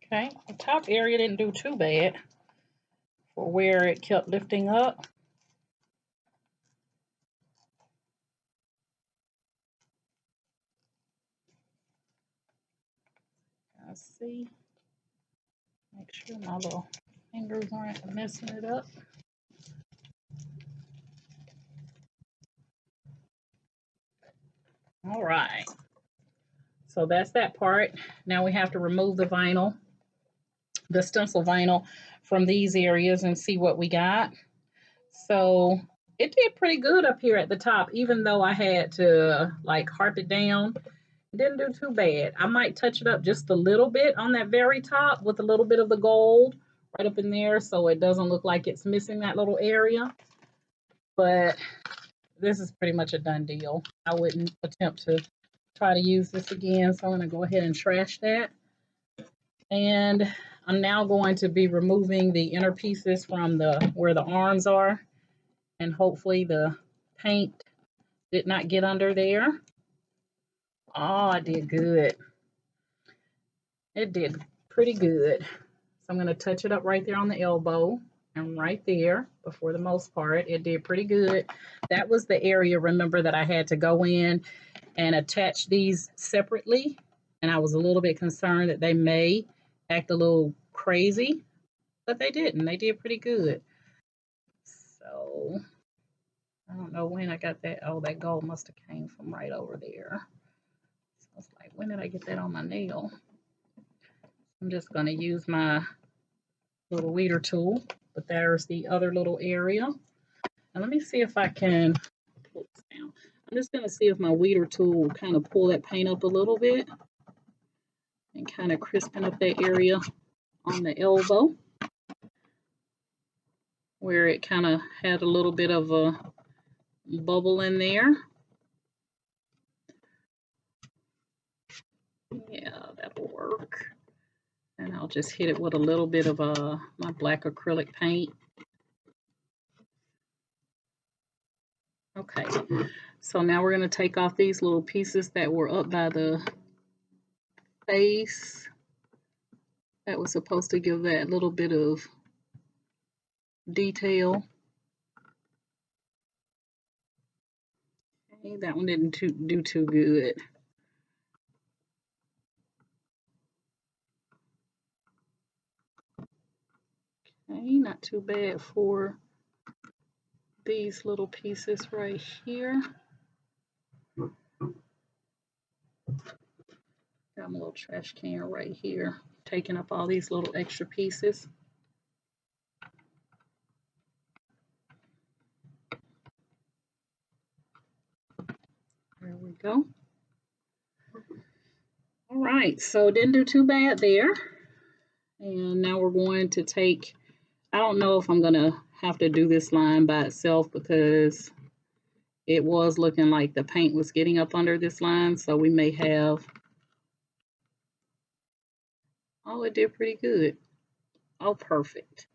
Okay, the top area didn't do too bad for where it kept lifting up. Let's see. Make sure my little fingers aren't messing it up. All right. So that's that part. Now we have to remove the vinyl, the stencil vinyl, from these areas and see what we got. So it did pretty good up here at the top, even though I had to like harp it down. It didn't do too bad. I might touch it up just a little bit on that very top with a little bit of the gold right up in there so it doesn't look like it's missing that little area. But this is pretty much a done deal. I wouldn't attempt to try to use this again, so I'm going to go ahead and trash that. And I'm now going to be removing the inner pieces from where the arms are, and hopefully the paint did not get under there. Oh, I did good. It did pretty good. So I'm going to touch it up right there on the elbow and right there, but for the most part, it did pretty good. That was the area, remember, that I had to go in and attach these separately, and I was a little bit concerned that they may act a little crazy, but they didn't. They did pretty good. So I don't know when I got that. Oh, that gold must have came from right over there. So I was like, when did I get that on my nail? I'm just going to use my little weeder tool, but there's the other little area. And let me see if I can pull this down. I'm just going to see if my weeder tool will kind of pull that paint up a little bit and kind of crispen up that area on the elbow where it kind of had a little bit of a bubble in there. Yeah, that will work. And I'll just hit it with a little bit of my black acrylic paint. Okay, so now we're going to take off these little pieces that were up by the face. That was supposed to give that little bit of detail. Okay, that one didn't do too good. Okay, not too bad for these little pieces right here. Got my little trash can right here, taking up all these little extra pieces. There we go. All right, so didn't do too bad there. And now we're going to take, I don't know if I'm gonna have to do this line by itself because it was looking like the paint was getting up under this line, so we may have, oh, it did pretty good. Oh, perfect.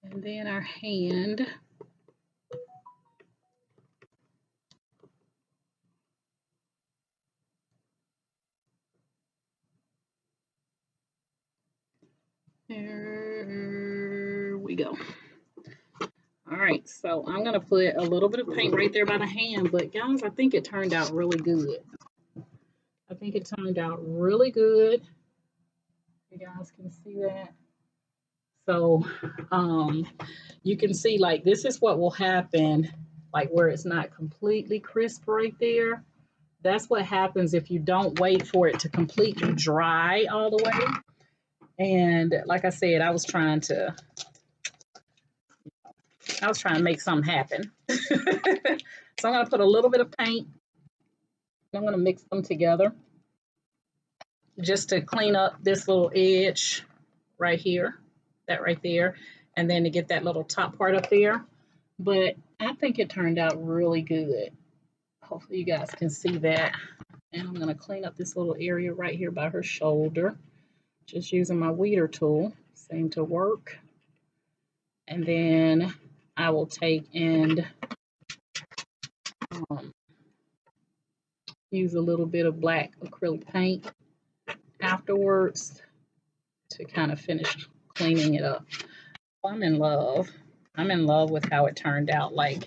And then our hand. There we go. All right, so I'm gonna put a little bit of paint right there by the hand, but guys, I think it turned out really good. I think it turned out really good. You guys can see that. So you can see like this is what will happen, like where it's not completely crisp right there. That's what happens if you don't wait for it to completely dry all the way. And like I said, I was trying to make something happen. So I'm going to put a little bit of paint. I'm going to mix them together just to clean up this little edge right here, that right there, and then to get that little top part up there. But I think it turned out really good. Hopefully you guys can see that. And I'm going to clean up this little area right here by her shoulder, just using my weeder tool. Seemed to work. And then I will take and use a little bit of black acrylic paint afterwards to kind of finish cleaning it up. I'm in love. I'm in love with how it turned out. Like,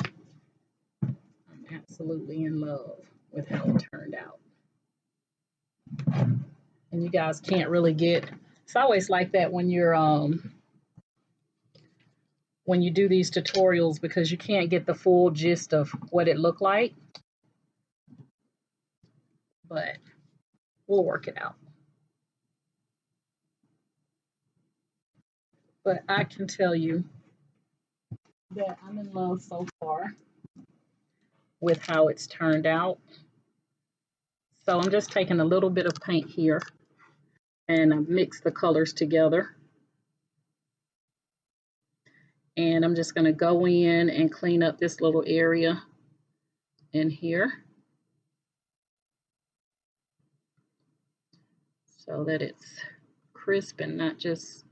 I'm absolutely in love with how it turned out. And you guys can't really get, it's always like that when you're when you do these tutorials because you can't get the full gist of what it looked like. But we'll work it out. But I can tell you that I'm in love so far with how it's turned out. So I'm just taking a little bit of paint here and I mix the colors together. And I'm just going to go in and clean up this little area in here so that it's crisp and not just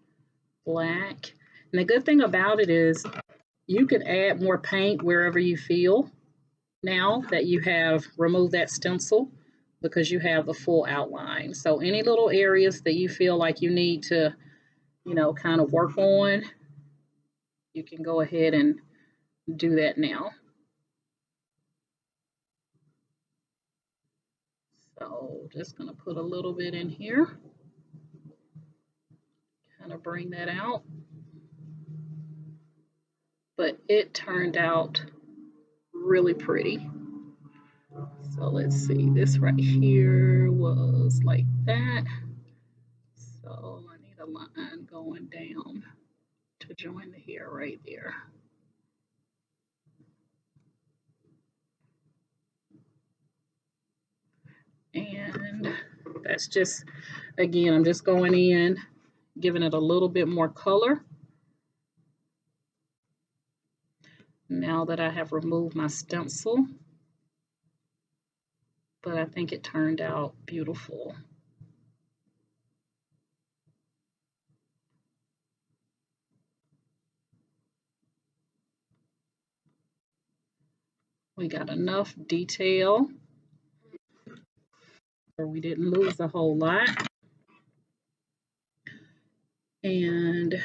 black. And the good thing about it is you can add more paint wherever you feel now that you have removed that stencil, because you have the full outline. So any little areas that you feel like you need to, kind of work on, you can go ahead and do that now. So just going to put a little bit in here, kind of bring that out. But it turned out really pretty. So let's see, this right here was like that. So I need a line going down to join the hair right there. And that's just, again, I'm just going in, giving it a little bit more color. Now that I have removed my stencil, but I think it turned out beautiful. We got enough detail, or we didn't lose a whole lot. And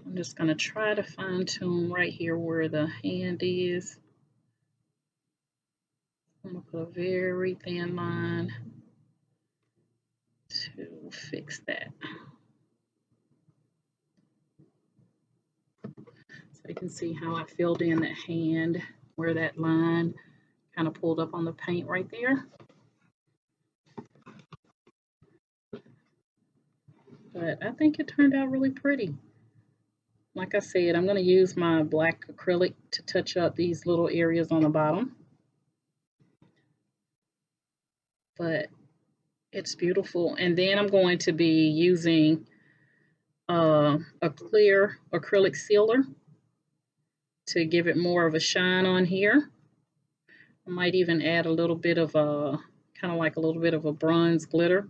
I'm just going to try to fine tune right here where the hand is. I'm going to put a very thin line to fix that. So you can see how I filled in that hand where that line kind of pulled up on the paint right there. But I think it turned out really pretty. Like I said, I'm going to use my black acrylic to touch up these little areas on the bottom. But it's beautiful. And then I'm going to be using a clear acrylic sealer to give it more of a shine on here. I might even add a little bit of a, kind of like a little bit of a bronze glitter.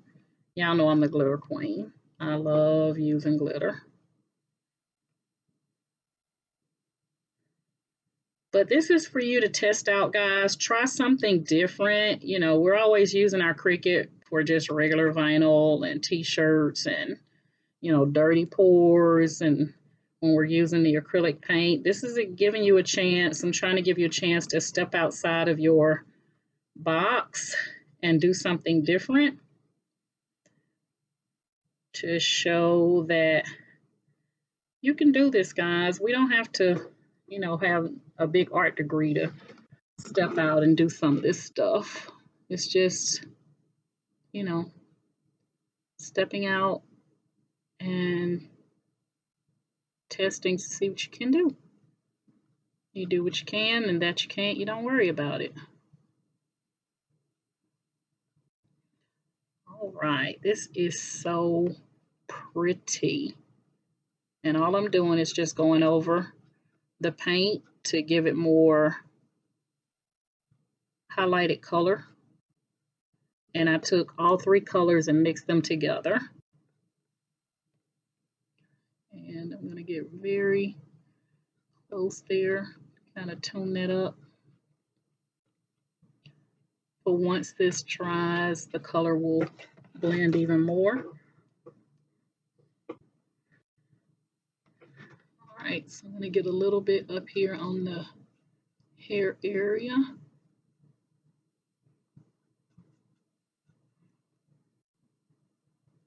Y'all know I'm the glitter queen. I love using glitter. But this is for you to test out, guys. Try something different. We're always using our Cricut for just regular vinyl and t-shirts and, dirty pours, and when we're using the acrylic paint. This is giving you a chance. I'm trying to give you a chance to step outside of your box and do something different to show that you can do this, guys. We don't have to, have a big art degree to step out and do some of this stuff. It's just, stepping out and testing to see what you can do. You do what you can, and that you can't, you don't worry about it. All right, this is so pretty. And all I'm doing is just going over the paint to give it more highlighted color. And I took all three colors and mixed them together. And I'm going to get very close there, kind of tone that up. But once this dries, the color will blend even more. All right, so I'm going to get a little bit up here on the hair area.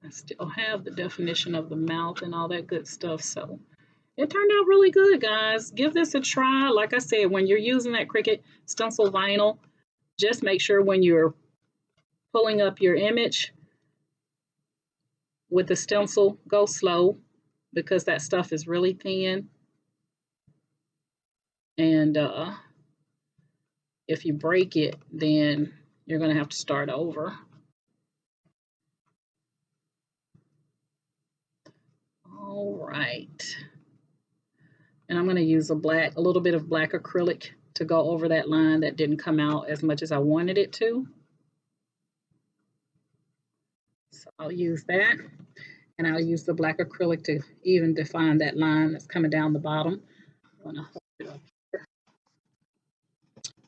I still have the definition of the mouth and all that good stuff, so it turned out really good, guys. Give this a try. Like I said, when you're using that Cricut Stencil Vinyl, just make sure when you're pulling up your image with the stencil, go slow, because that stuff is really thin. And if you break it, then you're going to have to start over. All right. And I'm going to use a little bit of black acrylic to go over that line that didn't come out as much as I wanted it to. So I'll use that. And I'll use the black acrylic to even define that line that's coming down the bottom. I'm going to hold it up here.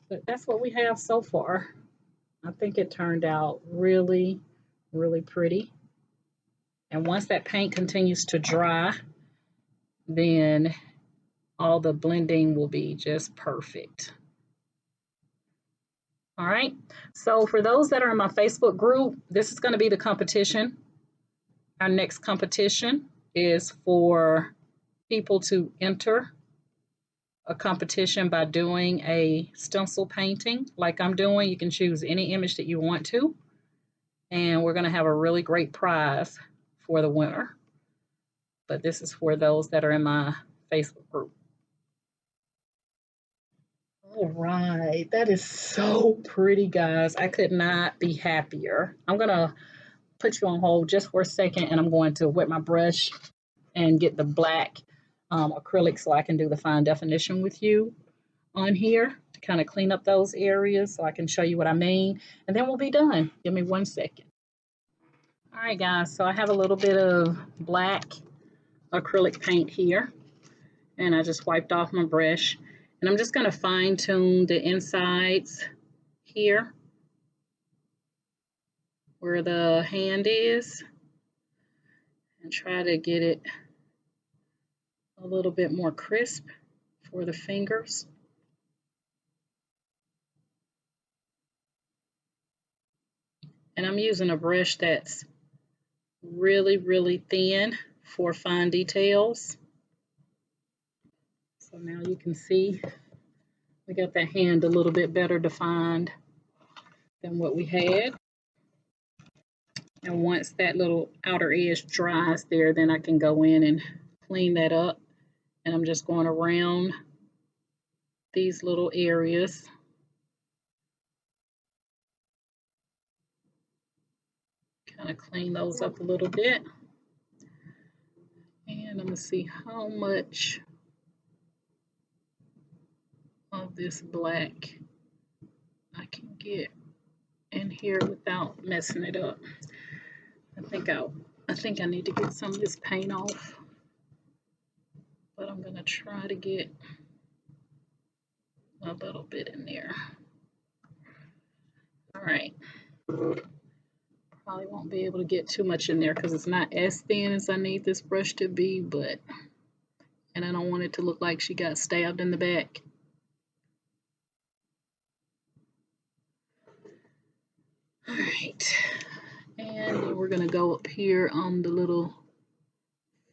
But that's what we have so far. I think it turned out really, really pretty. And once that paint continues to dry, then all the blending will be just perfect. All right, so for those that are in my Facebook group, this is going to be the competition. Our next competition is for people to enter a competition by doing a stencil painting like I'm doing. You can choose any image that you want to, and we're going to have a really great prize for the winner. But this is for those that are in my Facebook group. All right, that is so pretty, guys. I could not be happier. I'm going to put you on hold just for a second, and I'm going to wet my brush and get the black acrylic so I can do the fine definition with you on here to kind of clean up those areas so I can show you what I mean, and then we'll be done. Give me 1 second. All right, guys, so I have a little bit of black acrylic paint here, and I just wiped off my brush. And I'm just going to fine tune the insides here where the hand is and try to get it a little bit more crisp for the fingers. And I'm using a brush that's really, really thin for fine details. So now you can see we got that hand a little bit better defined than what we had. And once that little outer edge dries there, then I can go in and clean that up. And I'm just going around these little areas. Kind of clean those up a little bit. And I'm going to see how much of this black I can get in here without messing it up. I think I need to get some of this paint off, but I'm gonna try to get a little bit in there. All right, probably won't be able to get too much in there because it's not as thin as I need this brush to be, and I don't want it to look like she got stabbed in the back. All right, and then we're gonna go up here on the little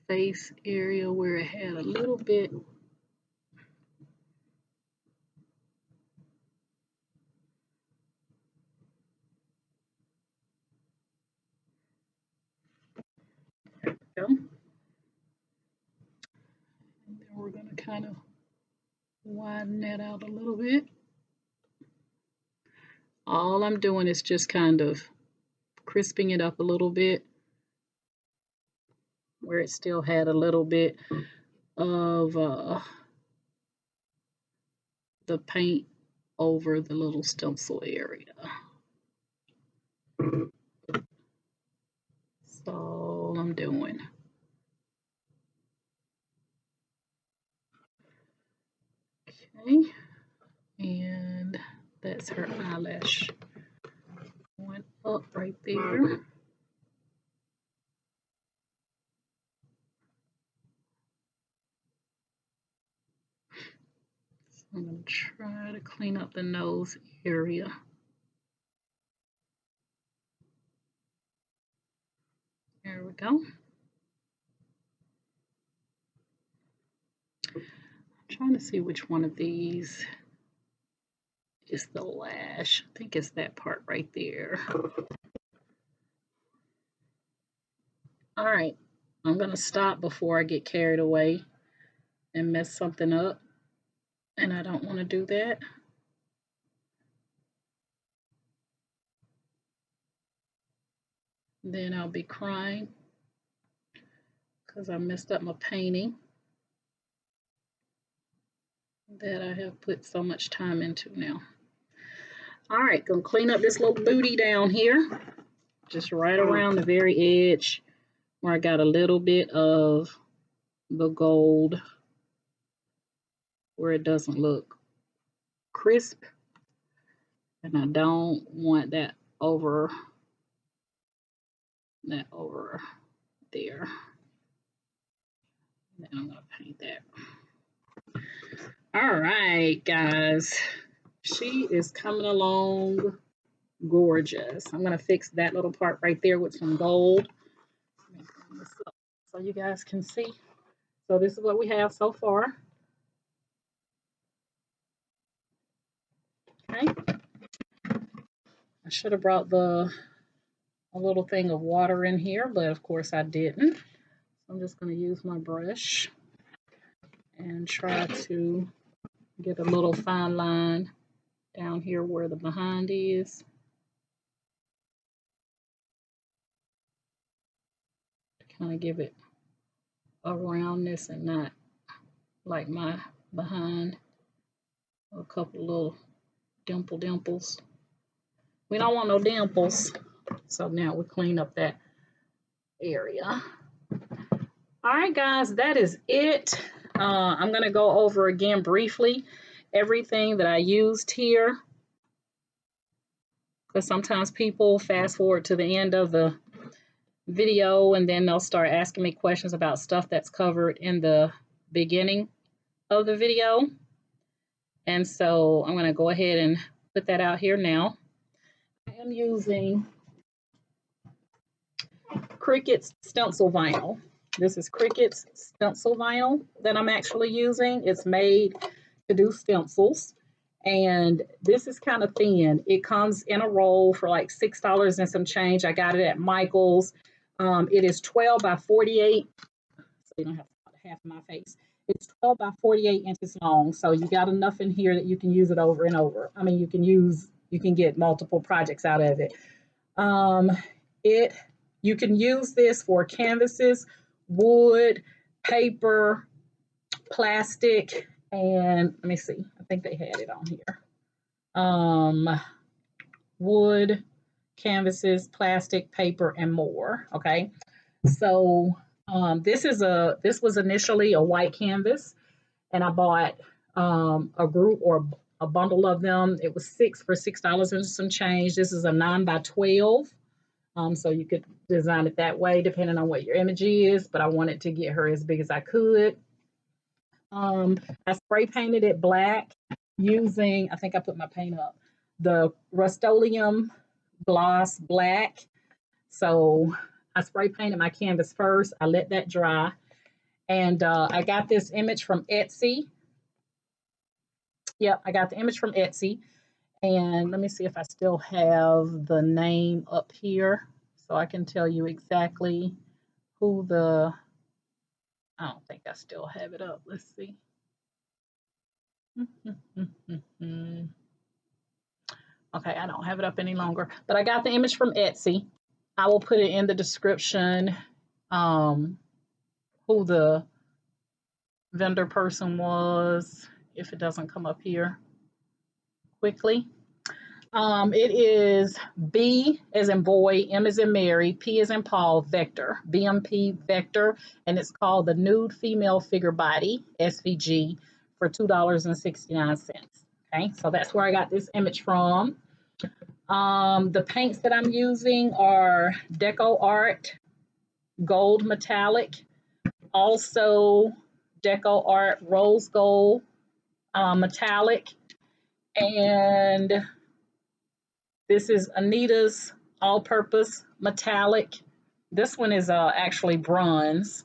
face area where it had a little bit go. And then we're gonna kind of widen that out a little bit. All I'm doing is just kind of crisping it up a little bit where it still had a little bit of the paint over the little stencil area. That's all I'm doing. Okay, and that's her eyelash. Went up right there. So I'm going to try to clean up the nose area. There we go. I'm trying to see which one of these is the lash. I think it's that part right there. All right, I'm gonna stop before I get carried away and mess something up, and I don't want to do that. Then I'll be crying because I messed up my painting that I have put so much time into now. All right, gonna clean up this little booty down here, just right around the very edge where I got a little bit of the gold where it doesn't look crisp, and I don't want that over there. Then I'm gonna paint that. All right, guys, she is coming along gorgeous. I'm gonna fix that little part right there with some gold. Let me bring this up so you guys can see. So this is what we have so far. Okay. I should have brought a little thing of water in here, but of course I didn't. I'm just going to use my brush and try to get a little fine line down here where the behind is. To kind of give it a roundness and not like my behind. A couple little dimples. We don't want no dimples. So now we clean up that area. All right, guys, that is it. I'm going to go over again briefly everything that I used here, because sometimes people fast forward to the end of the video and then they'll start asking me questions about stuff that's covered in the beginning of the video. And so I'm going to go ahead and put that out here now. I am using Cricut Stencil Vinyl. This is Cricut Stencil Vinyl that I'm actually using. It's made to do stencils. And this is kind of thin. It comes in a roll for like $6 and some change. I got it at Michael's. It is 12 by 48. So you don't have half of my face. It's 12 by 48 inches long. So you got enough in here that you can use it over and over. I mean, you can get multiple projects out of it. You can use this for canvases, wood, paper, plastic, and let me see. I think they had it on here. Wood, canvases, plastic, paper, and more. Okay. So this was initially a white canvas, and I bought a group or a bundle of them. It was 6 for $6 and some change. This is a 9 by 12. So you could design it that way depending on what your image is, but I wanted to get her as big as I could. I spray painted it black using, I think I put my paint up, the Rust-Oleum Gloss Black. So I spray painted my canvas first. I let that dry. And I got this image from Etsy. Yep, I got the image from Etsy. And let me see if I still have the name up here so I can tell you exactly who I don't think I still have it up. Let's see. Okay, I don't have it up any longer, but I got the image from Etsy. I will put it in the description who the vendor person was if it doesn't come up here quickly. It is B as in boy, M as in Mary, P as in Paul, Vector, BMP Vector, and it's called the Nude Female Figure Body, SVG, for $2.69. Okay, so that's where I got this image from. The paints that I'm using are Deco Art Gold Metallic, also Deco Art Rose Gold Metallic, and this is Anita's All-Purpose Metallic. This one is actually bronze.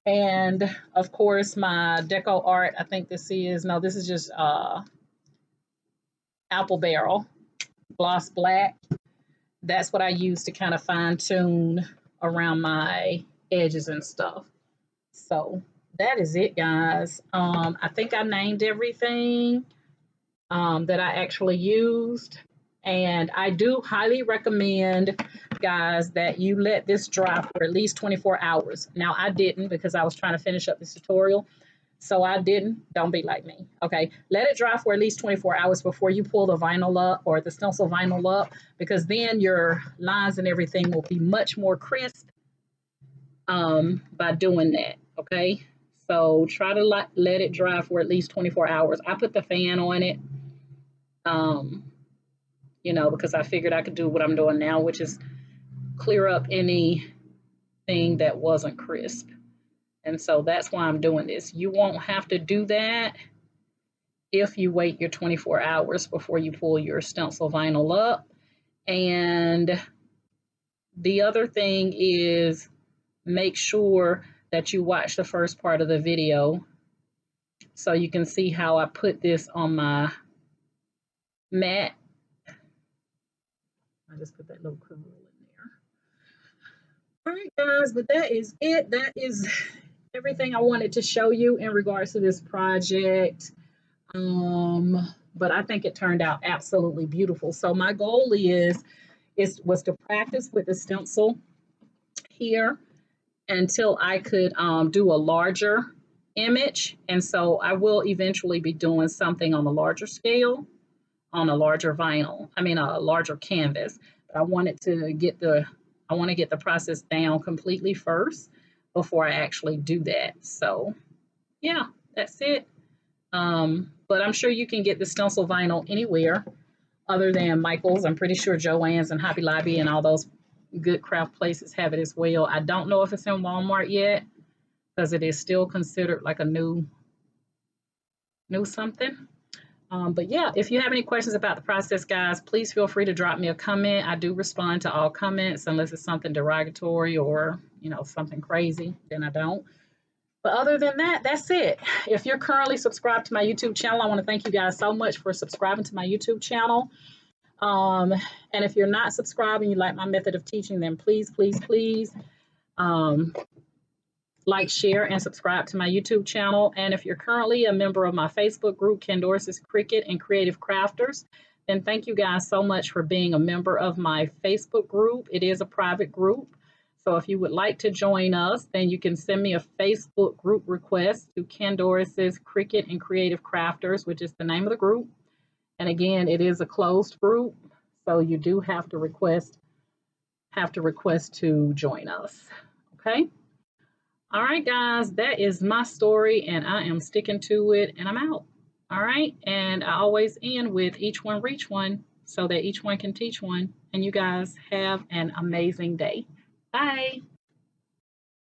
And of course, my Deco Art, I think this is just Apple Barrel Gloss Black. That's what I use to kind of fine tune around my edges and stuff. So that is it, guys. I think I named everything that I actually used. And I do highly recommend, guys, that you let this dry for at least 24 hours. Now, I didn't because I was trying to finish up this tutorial. So I didn't. Don't be like me. Okay. Let it dry for at least 24 hours before you pull the vinyl up or the stencil vinyl up, because then your lines and everything will be much more crisp by doing that. Okay. So try to let it dry for at least 24 hours. I put the fan on it, um, you know, because I figured I could do what I'm doing now, which is clear up anything that wasn't crisp. And so that's why I'm doing this. You won't have to do that if you wait your 24 hours before you pull your stencil vinyl up. And the other thing is, make sure that you watch the first part of the video so you can see how I put this on my mat. I just put that little curl in there. All right, guys, but that is it. That is everything I wanted to show you in regards to this project. But I think it turned out absolutely beautiful. So my goal was to practice with the stencil here until I could do a larger image. And so I will eventually be doing something on a larger scale, on a larger vinyl, I mean a larger canvas. But I want to get the process down completely first before I actually do that. So yeah, that's it. But I'm sure you can get the stencil vinyl anywhere other than Michael's. I'm pretty sure Joann's and Hobby Lobby and all those good craft places have it as well. I don't know if it's in Walmart yet because it is still considered like a new something. But yeah, if you have any questions about the process, guys, please feel free to drop me a comment. I do respond to all comments unless it's something derogatory or, you know, something crazy, then I don't. But other than that, that's it. If you're currently subscribed to my YouTube channel, I want to thank you guys so much for subscribing to my YouTube channel. And if you're not subscribed and you like my method of teaching, then please, please, please like, share, and subscribe to my YouTube channel. And if you're currently a member of my Facebook group, Candoris's Cricut and Creative Crafters, then thank you guys so much for being a member of my Facebook group. It is a private group. So if you would like to join us, then you can send me a Facebook group request to Candoris's Cricut and Creative Crafters, which is the name of the group. And again, it is a closed group, so you do have to request to join us. Okay. All right, guys, that is my story, and I am sticking to it, and I'm out. All right, and I always end with each one reach one so that each one can teach one. And you guys have an amazing day. Bye.